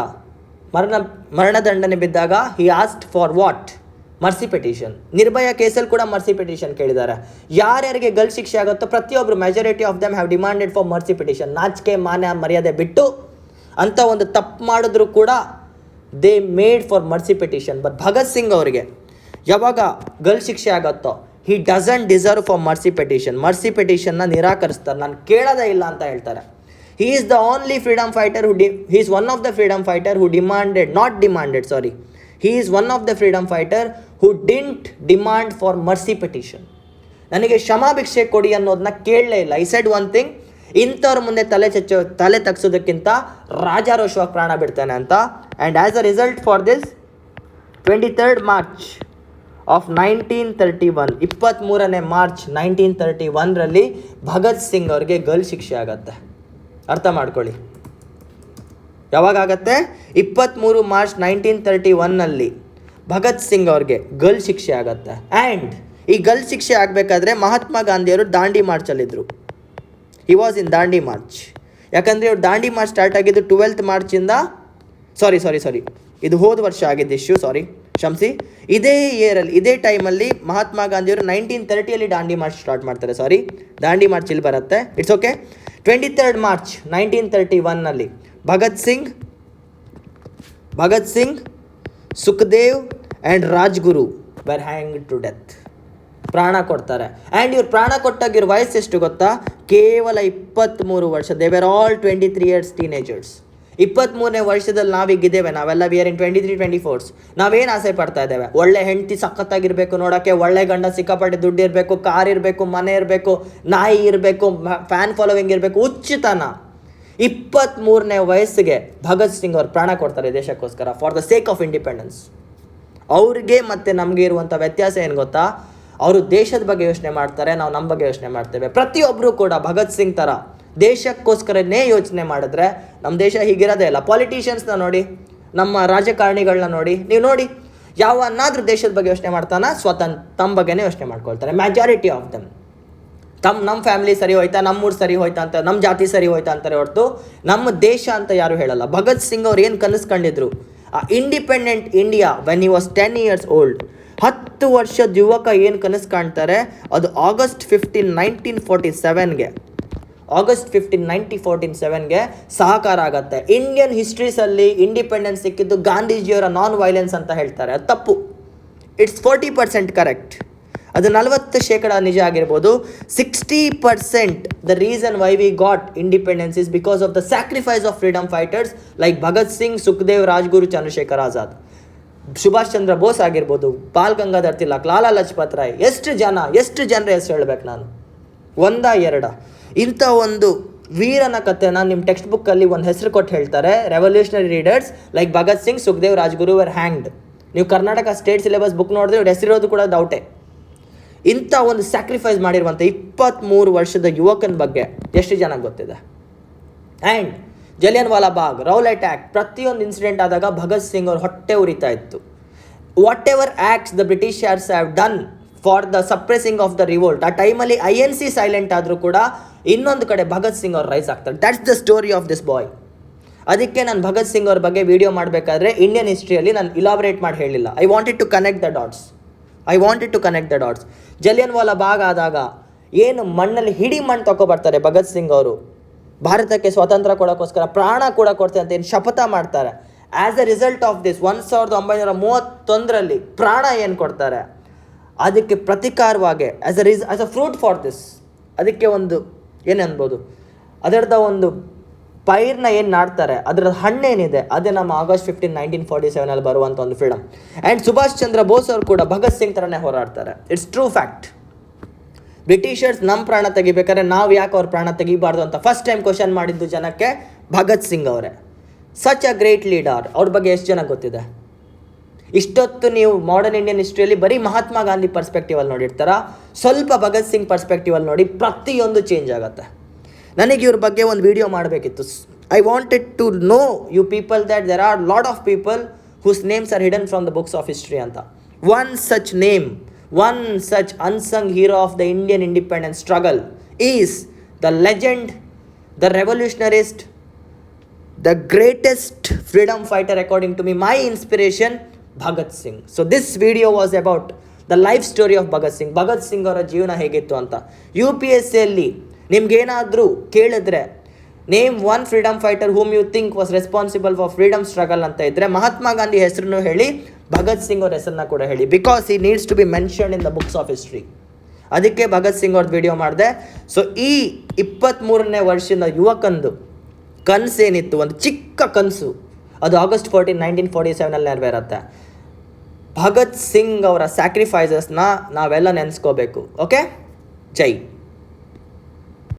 ಮರಣದಂಡನೆ ಬಿದ್ದಾಗ he asked for what? Mercy petition. Nirbhaya ಕೇಸಲ್ಲಿ ಕೂಡ ಮರ್ಸಿ ಪೆಟಿಷನ್ ಕೇಳಿದ್ದಾರೆ. ಯಾರ್ಯಾರಿಗೆ ಗಲ್ ಶಿಕ್ಷೆ ಆಗುತ್ತೋ ಪ್ರತಿಯೊಬ್ಬರು, majority of them have demanded for mercy petition. ನಾಚಿಕೆ ಮಾನ ಮರ್ಯಾದೆ ಬಿಟ್ಟು ಅಂತ ಒಂದು ತಪ್ಪು ಮಾಡಿದ್ರು ಕೂಡ they made for mercy petition. But Bhagat Singh ಅವರಿಗೆ ಯಾವಾಗ ಗಲ್ ಶಿಕ್ಷೆ ಆಗುತ್ತೋ he doesn't deserve for mercy petition. Mercy ಪೆಟಿಷನ್ನ ನಿರಾಕರಿಸ್ತಾರೆ, ನಾನು ಕೇಳೋದೇ ಇಲ್ಲ ಅಂತ ಹೇಳ್ತಾರೆ. He is the only freedom fighter he is one of the freedom fighter who he is one of the freedom fighter who didn't demand for mercy petition. ನನಗೆ ಕ್ಷಮಾಭಿಕ್ಷೆ ಕೊಡಿ ಅನ್ನೋದನ್ನ ಕೇಳಲೇ ಇಲ್ಲ. I said one thing, ಇಂಥವ್ರ ಮುಂದೆ ತಲೆ ತಗ್ಸೋದಕ್ಕಿಂತ ರಾಜಾರೋಷವಾಗಿ ಪ್ರಾಣ ಬಿಡ್ತಾನೆ ಅಂತ. And as a result for this 23rd March of 1931, 23ನೇ ಮಾರ್ಚ್ 1931ರಲ್ಲಿ ಭಗತ್ ಸಿಂಗ್ ಅವ್ರಿಗೆ ಗಲ್ ಶಿಕ್ಷೆ ಆಗತ್ತೆ. ಅರ್ಥ ಮಾಡ್ಕೊಳ್ಳಿ, ಯಾವಾಗ ಆಗತ್ತೆ? 23 ಮಾರ್ಚ್ 1931ನಲ್ಲಿ ಭಗತ್ ಸಿಂಗ್ ಅವ್ರಿಗೆ ಗಲ್ ಶಿಕ್ಷೆ ಆಗತ್ತೆ. ಆ್ಯಂಡ್ ಈ ಗಲ್ ಶಿಕ್ಷೆ ಆಗಬೇಕಾದ್ರೆ ಮಹಾತ್ಮ ಗಾಂಧಿಯವರು ದಾಂಡಿ ಮಾರ್ಚಲ್ಲಿದ್ದರು. He was in Dandi March. ಯಾಕಂದರೆ ಇವ್ರು ದಾಂಡಿ ಮಾರ್ಚ್ ಸ್ಟಾರ್ಟ್ ಆಗಿದ್ದು 12th ಮಾರ್ಚಿಂದ, ಸಾರಿ ಇದು ಹೋದ ವರ್ಷ ಆಗಿದ್ದು ಇಶ್ಯೂ, ಕ್ಷಮಿಸಿ. ಇದೇ ಟೈಮಲ್ಲಿ ಮಹಾತ್ಮ ಗಾಂಧಿಯವರು 1930ಯಲ್ಲಿ ದಾಂಡಿ ಮಾರ್ಚ್ ಸ್ಟಾರ್ಟ್ ಮಾಡ್ತಾರೆ. ದಾಂಡಿ ಮಾರ್ಚ್ ಇಲ್ಲಿ ಬರುತ್ತೆ, ಇಟ್ಸ್ ಓಕೆ. 23rd ಮಾರ್ಚ್ 1931ನಲ್ಲಿ Bhagat Singh, Sukhdev and Rajguru were hanged to death. ಪ್ರಾಣ ಕೊಡ್ತಾರೆ. ಆ್ಯಂಡ್ ಇವ್ರು ಪ್ರಾಣ ಕೊಟ್ಟಾಗ ಇವ್ರ ವಯಸ್ಸು ಎಷ್ಟು ಗೊತ್ತಾ? ಕೇವಲ 23 ವರ್ಷ. They were all 23 years teenagers. 23ನೇ ವರ್ಷದಲ್ಲಿ ನಾವೀಗಿದ್ದೇವೆ, ನಾವೆಲ್ಲ ವಿ ಆರ್ ಇನ್ 23-24. ನಾವೇನು ಆಸೆ ಪಡ್ತಾ ಇದ್ದೇವೆ? ಒಳ್ಳೆ ಹೆಂಡತಿ ಸಖತ್ತಾಗಿರಬೇಕು ನೋಡೋಕ್ಕೆ, ಒಳ್ಳೆ ಗಂಡ, ಸಿಕ್ಕಾಪಟ್ಟೆ ದುಡ್ಡು ಇರಬೇಕು, ಕಾರ್ ಇರಬೇಕು, ಮನೆ ಇರಬೇಕು, ನಾಯಿ ಇರಬೇಕು, ಫ್ಯಾನ್ ಫಾಲೋವಿಂಗ್ ಇರಬೇಕು, ಹುಚ್ಚುತನ. 23ನೇ ವಯಸ್ಸಿಗೆ ಭಗತ್ ಸಿಂಗ್ ಅವ್ರು ಪ್ರಾಣ ಕೊಡ್ತಾರೆ ದೇಶಕ್ಕೋಸ್ಕರ, for the sake of independence. ಅವ್ರಿಗೆ ಮತ್ತು ನಮಗೆ ಇರುವಂಥ ವ್ಯತ್ಯಾಸ ಏನು ಗೊತ್ತಾ? ಅವರು ದೇಶದ ಬಗ್ಗೆ ಯೋಚನೆ ಮಾಡ್ತಾರೆ, ನಾವು ನಮ್ಮ ಬಗ್ಗೆ ಯೋಚನೆ ಮಾಡ್ತೇವೆ. ಪ್ರತಿಯೊಬ್ಬರು ಕೂಡ ಭಗತ್ ಸಿಂಗ್ ಥರ ದೇಶಕ್ಕೋಸ್ಕರನೇ ಯೋಚನೆ ಮಾಡಿದ್ರೆ ನಮ್ಮ ದೇಶ ಹೀಗಿರೋದೇ ಇಲ್ಲ. ಪಾಲಿಟಿಷಿಯನ್ಸ್ನ ನೋಡಿ, ನಮ್ಮ ರಾಜಕಾರಣಿಗಳನ್ನ ನೋಡಿ, ನೀವು ನೋಡಿ ಯಾವನ್ನಾದ್ರೂ ದೇಶದ ಬಗ್ಗೆ ಯೋಚನೆ ಮಾಡ್ತಾನ, ತಮ್ಮ ಬಗ್ಗೆನೇ ಯೋಚನೆ ಮಾಡ್ಕೊಳ್ತಾರೆ. ಮ್ಯಾಜಾರಿಟಿ ಆಫ್ ದಮ್ ನಮ್ಮ ಫ್ಯಾಮಿಲಿ ಸರಿ ಹೋಯ್ತಾ, ನಮ್ಮೂರು ಸರಿ ಹೋಯ್ತಾ ಅಂತ, ನಮ್ಮ ಜಾತಿ ಸರಿ ಹೋಯ್ತಾ ಅಂತಾರೆ ಹೊರತು ನಮ್ಮ ದೇಶ ಅಂತ ಯಾರು ಹೇಳಲ್ಲ. ಭಗತ್ ಸಿಂಗ್ ಅವ್ರು ಏನು ಕನಸು ಕಂಡಿದ್ರು, ಆ independent India when he was 10 years old, 10 ವರ್ಷದ ಯುವಕ ಏನು ಕನಸು ಕಾಣ್ತಾರೆ, ಅದು August 15, 1947ಗೆ August 15, 1947ಗೆ ಸಹಕಾರ ಆಗತ್ತೆ. ಇಂಡಿಯನ್ ಹಿಸ್ಟ್ರೀಸಲ್ಲಿ ಇಂಡಿಪೆಂಡೆನ್ಸ್ ಸಿಕ್ಕಿದ್ದು ಗಾಂಧೀಜಿಯವರ ನಾನ್ ವೈಲೆನ್ಸ್ ಅಂತ ಹೇಳ್ತಾರೆ, ಅದು ತಪ್ಪು. It's 40% correct. ಅದು 40% ನಿಜ ಆಗಿರ್ಬೋದು. 60% the reason why we got independence is because of the sacrifice of freedom fighters like Bhagat Singh, Sukhdev, Rajguru, Chandrashekhar Azad, Subhash Chandra Bose ಆಗಿರ್ಬೋದು, ಬಾಲ್ ಗಂಗಾಧರ್ ತಿಲಕ್, ಲಾಲಾ ಲಜಪತ್ ರಾಯ್. ಎಷ್ಟು ಜನರ ಹೆಸರು ಹೇಳ್ಬೇಕು ನಾನು, ಒಂದ ಎರಡ? ಇಂಥ ಒಂದು ವೀರನ ಕಥೆನ ನಿಮ್ಮ ಟೆಕ್ಸ್ಟ್ ಬುಕ್ಕಲ್ಲಿ ಒಂದು ಹೆಸರು ಕೊಟ್ಟು ಹೇಳ್ತಾರೆ, revolutionary readers like Bhagat Singh, Sukhdev, Rajguru were hanged. ನೀವು ಕರ್ನಾಟಕ ಸ್ಟೇಟ್ ಸಿಲೆಬಸ್ ಬುಕ್ ನೋಡಿದ್ರೆ ಇವ್ರ ಹೆಸರಿರೋದು ಕೂಡ ಡೌಟೇ. ಇಂಥ ಒಂದು ಸ್ಯಾಕ್ರಿಫೈಸ್ ಮಾಡಿರುವಂಥ 23 ವರ್ಷದ ಯುವಕನ ಬಗ್ಗೆ ಎಷ್ಟು ಜನ ಗೊತ್ತಿದೆ? And Jallian Vala Bagh, roulette act, ಪ್ರತಿಯೊಂದು ಇನ್ಸಿಡೆಂಟ್ ಆದಾಗ ಭಗತ್ ಸಿಂಗ್ ಅವ್ರ ಹೊಟ್ಟೆ ಉರಿತಾ ಇತ್ತು. What ever acts the Britishers have done for the suppressing of the revolt, ಆ ಟೈಮಲ್ಲಿ INC ಸೈಲೆಂಟ್ ಆದರೂ ಕೂಡ ಇನ್ನೊಂದು ಕಡೆ ಭಗತ್ ಸಿಂಗ್ ಅವ್ರು ರೈಸ್ ಆಗ್ತಾರೆ. That's the story of this boy. ಅದಕ್ಕೆ ನಾನು ಭಗತ್ ಸಿಂಗ್ ಅವ್ರ ಬಗ್ಗೆ ವಿಡಿಯೋ ಮಾಡಬೇಕಾದ್ರೆ ಇಂಡಿಯನ್ ಹಿಸ್ಟ್ರಿಯಲ್ಲಿ ನಾನು ಇಲಾಬ್ರೇಟ್ ಮಾಡಿ ಹೇಳಿಲ್ಲ. I wanted to connect the dots. Jallianwala Bagh ಆದಾಗ ಏನು ಮಣ್ಣಲ್ಲಿ ಹಿಡಿ ಮಣ್ಣು ತಗೊಬರ್ತಾರೆ ಭಗತ್ ಸಿಂಗ್ ಅವರು, ಭಾರತಕ್ಕೆ ಸ್ವಾತಂತ್ರ್ಯ ಕೊಡೋಕ್ಕೋಸ್ಕರ ಪ್ರಾಣ ಕೂಡ ಕೊಡ್ತಾರೆ ಅಂತ ಏನು ಶಪಥ ಮಾಡ್ತಾರೆ. As a result of this 1931ರಲ್ಲಿ ಪ್ರಾಣ ಏನು ಕೊಡ್ತಾರೆ, ಅದಕ್ಕೆ ಪ್ರತಿಕಾರವಾಗಿ as a fruit for this, ಅದಕ್ಕೆ ಒಂದು ಏನು ಅನ್ಬೋದು, ಅದರದ ಒಂದು ಪೈರ್ನ ಏನು ನಾಡ್ತಾರೆ, ಅದರ ಹಣ್ಣೇನಿದೆ, ಅದೇ ನಮ್ಮ August 15, 1947 ಬರುವಂಥ ಒಂದು ಫ್ರೀಡಮ್. ಆ್ಯಂಡ್ ಸುಭಾಷ್ ಚಂದ್ರ ಬೋಸ್ ಅವರು ಕೂಡ ಭಗತ್ ಸಿಂಗ್ ಥರನೇ ಹೋರಾಡ್ತಾರೆ. It's true fact. ಬ್ರಿಟಿಷರ್ಸ್ ನಮ್ಮ ಪ್ರಾಣ ತೆಗಿಬೇಕಾದ್ರೆ ನಾವು ಯಾಕೆ ಅವ್ರ ಪ್ರಾಣ ತೆಗಿಬಾರ್ದು ಅಂತ ಫಸ್ಟ್ ಟೈಮ್ ಕ್ವಶನ್ ಮಾಡಿದ್ದು ಜನಕ್ಕೆ ಭಗತ್ ಸಿಂಗ್ ಅವರೇ. Such a great leader. ಅವ್ರ ಬಗ್ಗೆ ಎಷ್ಟು ಜನ ಗೊತ್ತಿದೆ? ಇಷ್ಟೊತ್ತು ನೀವು ಮಾಡರ್ನ್ ಇಂಡಿಯನ್ ಹಿಸ್ಟ್ರಿಯಲ್ಲಿ ಬರೀ ಮಹಾತ್ಮ ಗಾಂಧಿ ಪರ್ಸ್ಪೆಕ್ಟಿವಲ್ಲಿ ನೋಡಿರ್ತಾರ, ಸ್ವಲ್ಪ ಭಗತ್ ಸಿಂಗ್ ಪರ್ಸ್ಪೆಕ್ಟಿವಲ್ಲಿ ನೋಡಿ, ಪ್ರತಿಯೊಂದು ಚೇಂಜ್ ಆಗುತ್ತೆ. ನನಗೆ ಇವ್ರ ಬಗ್ಗೆ ಒಂದು ವಿಡಿಯೋ ಮಾಡಬೇಕಿತ್ತು. I wanted to know you people that there are lot of people whose names are hidden from the books of history ಅಂತ. One such unsung hero of the Indian independence struggle is the legend, the revolutionarist, the greatest freedom fighter according to me, my inspiration, Bhagat Singh. So this video was about the life story of Bhagat Singh. Bhagat Singh ಅವರ ಜೀವನ ಹೇಗಿತ್ತು ಅಂತ. UPSCಯಲ್ಲಿ ನಿಮ್ಗೇನಾದರೂ ಕೇಳಿದ್ರೆ name one freedom fighter whom you think was responsible for freedom struggle ಅಂತ ಇದ್ದರೆ ಮಹಾತ್ಮ ಗಾಂಧಿ ಹೆಸರನ್ನು ಹೇಳಿ, ಭಗತ್ ಸಿಂಗ್ ಅವ್ರ ಹೆಸರನ್ನ ಕೂಡ ಹೇಳಿ, because he needs to be mentioned in the books of history. ಅದಕ್ಕೆ ಭಗತ್ ಸಿಂಗ್ ಅವ್ರದ್ದು ವಿಡಿಯೋ ಮಾಡಿದೆ. ಸೊ ಈ 23ನೇ ವರ್ಷದ ಯುವಕಂದು ಕನಸೇನಿತ್ತು, ಒಂದು ಚಿಕ್ಕ ಕನಸು, ಅದು August 14, 1947 ನೆರವೇರುತ್ತೆ. ಭಗತ್ ಸಿಂಗ್ ಅವರ ಸ್ಯಾಕ್ರಿಫೈಸಸ್ನ ನಾವೆಲ್ಲ ನೆನೆಸ್ಕೋಬೇಕು. ಓಕೆ, ಜೈ.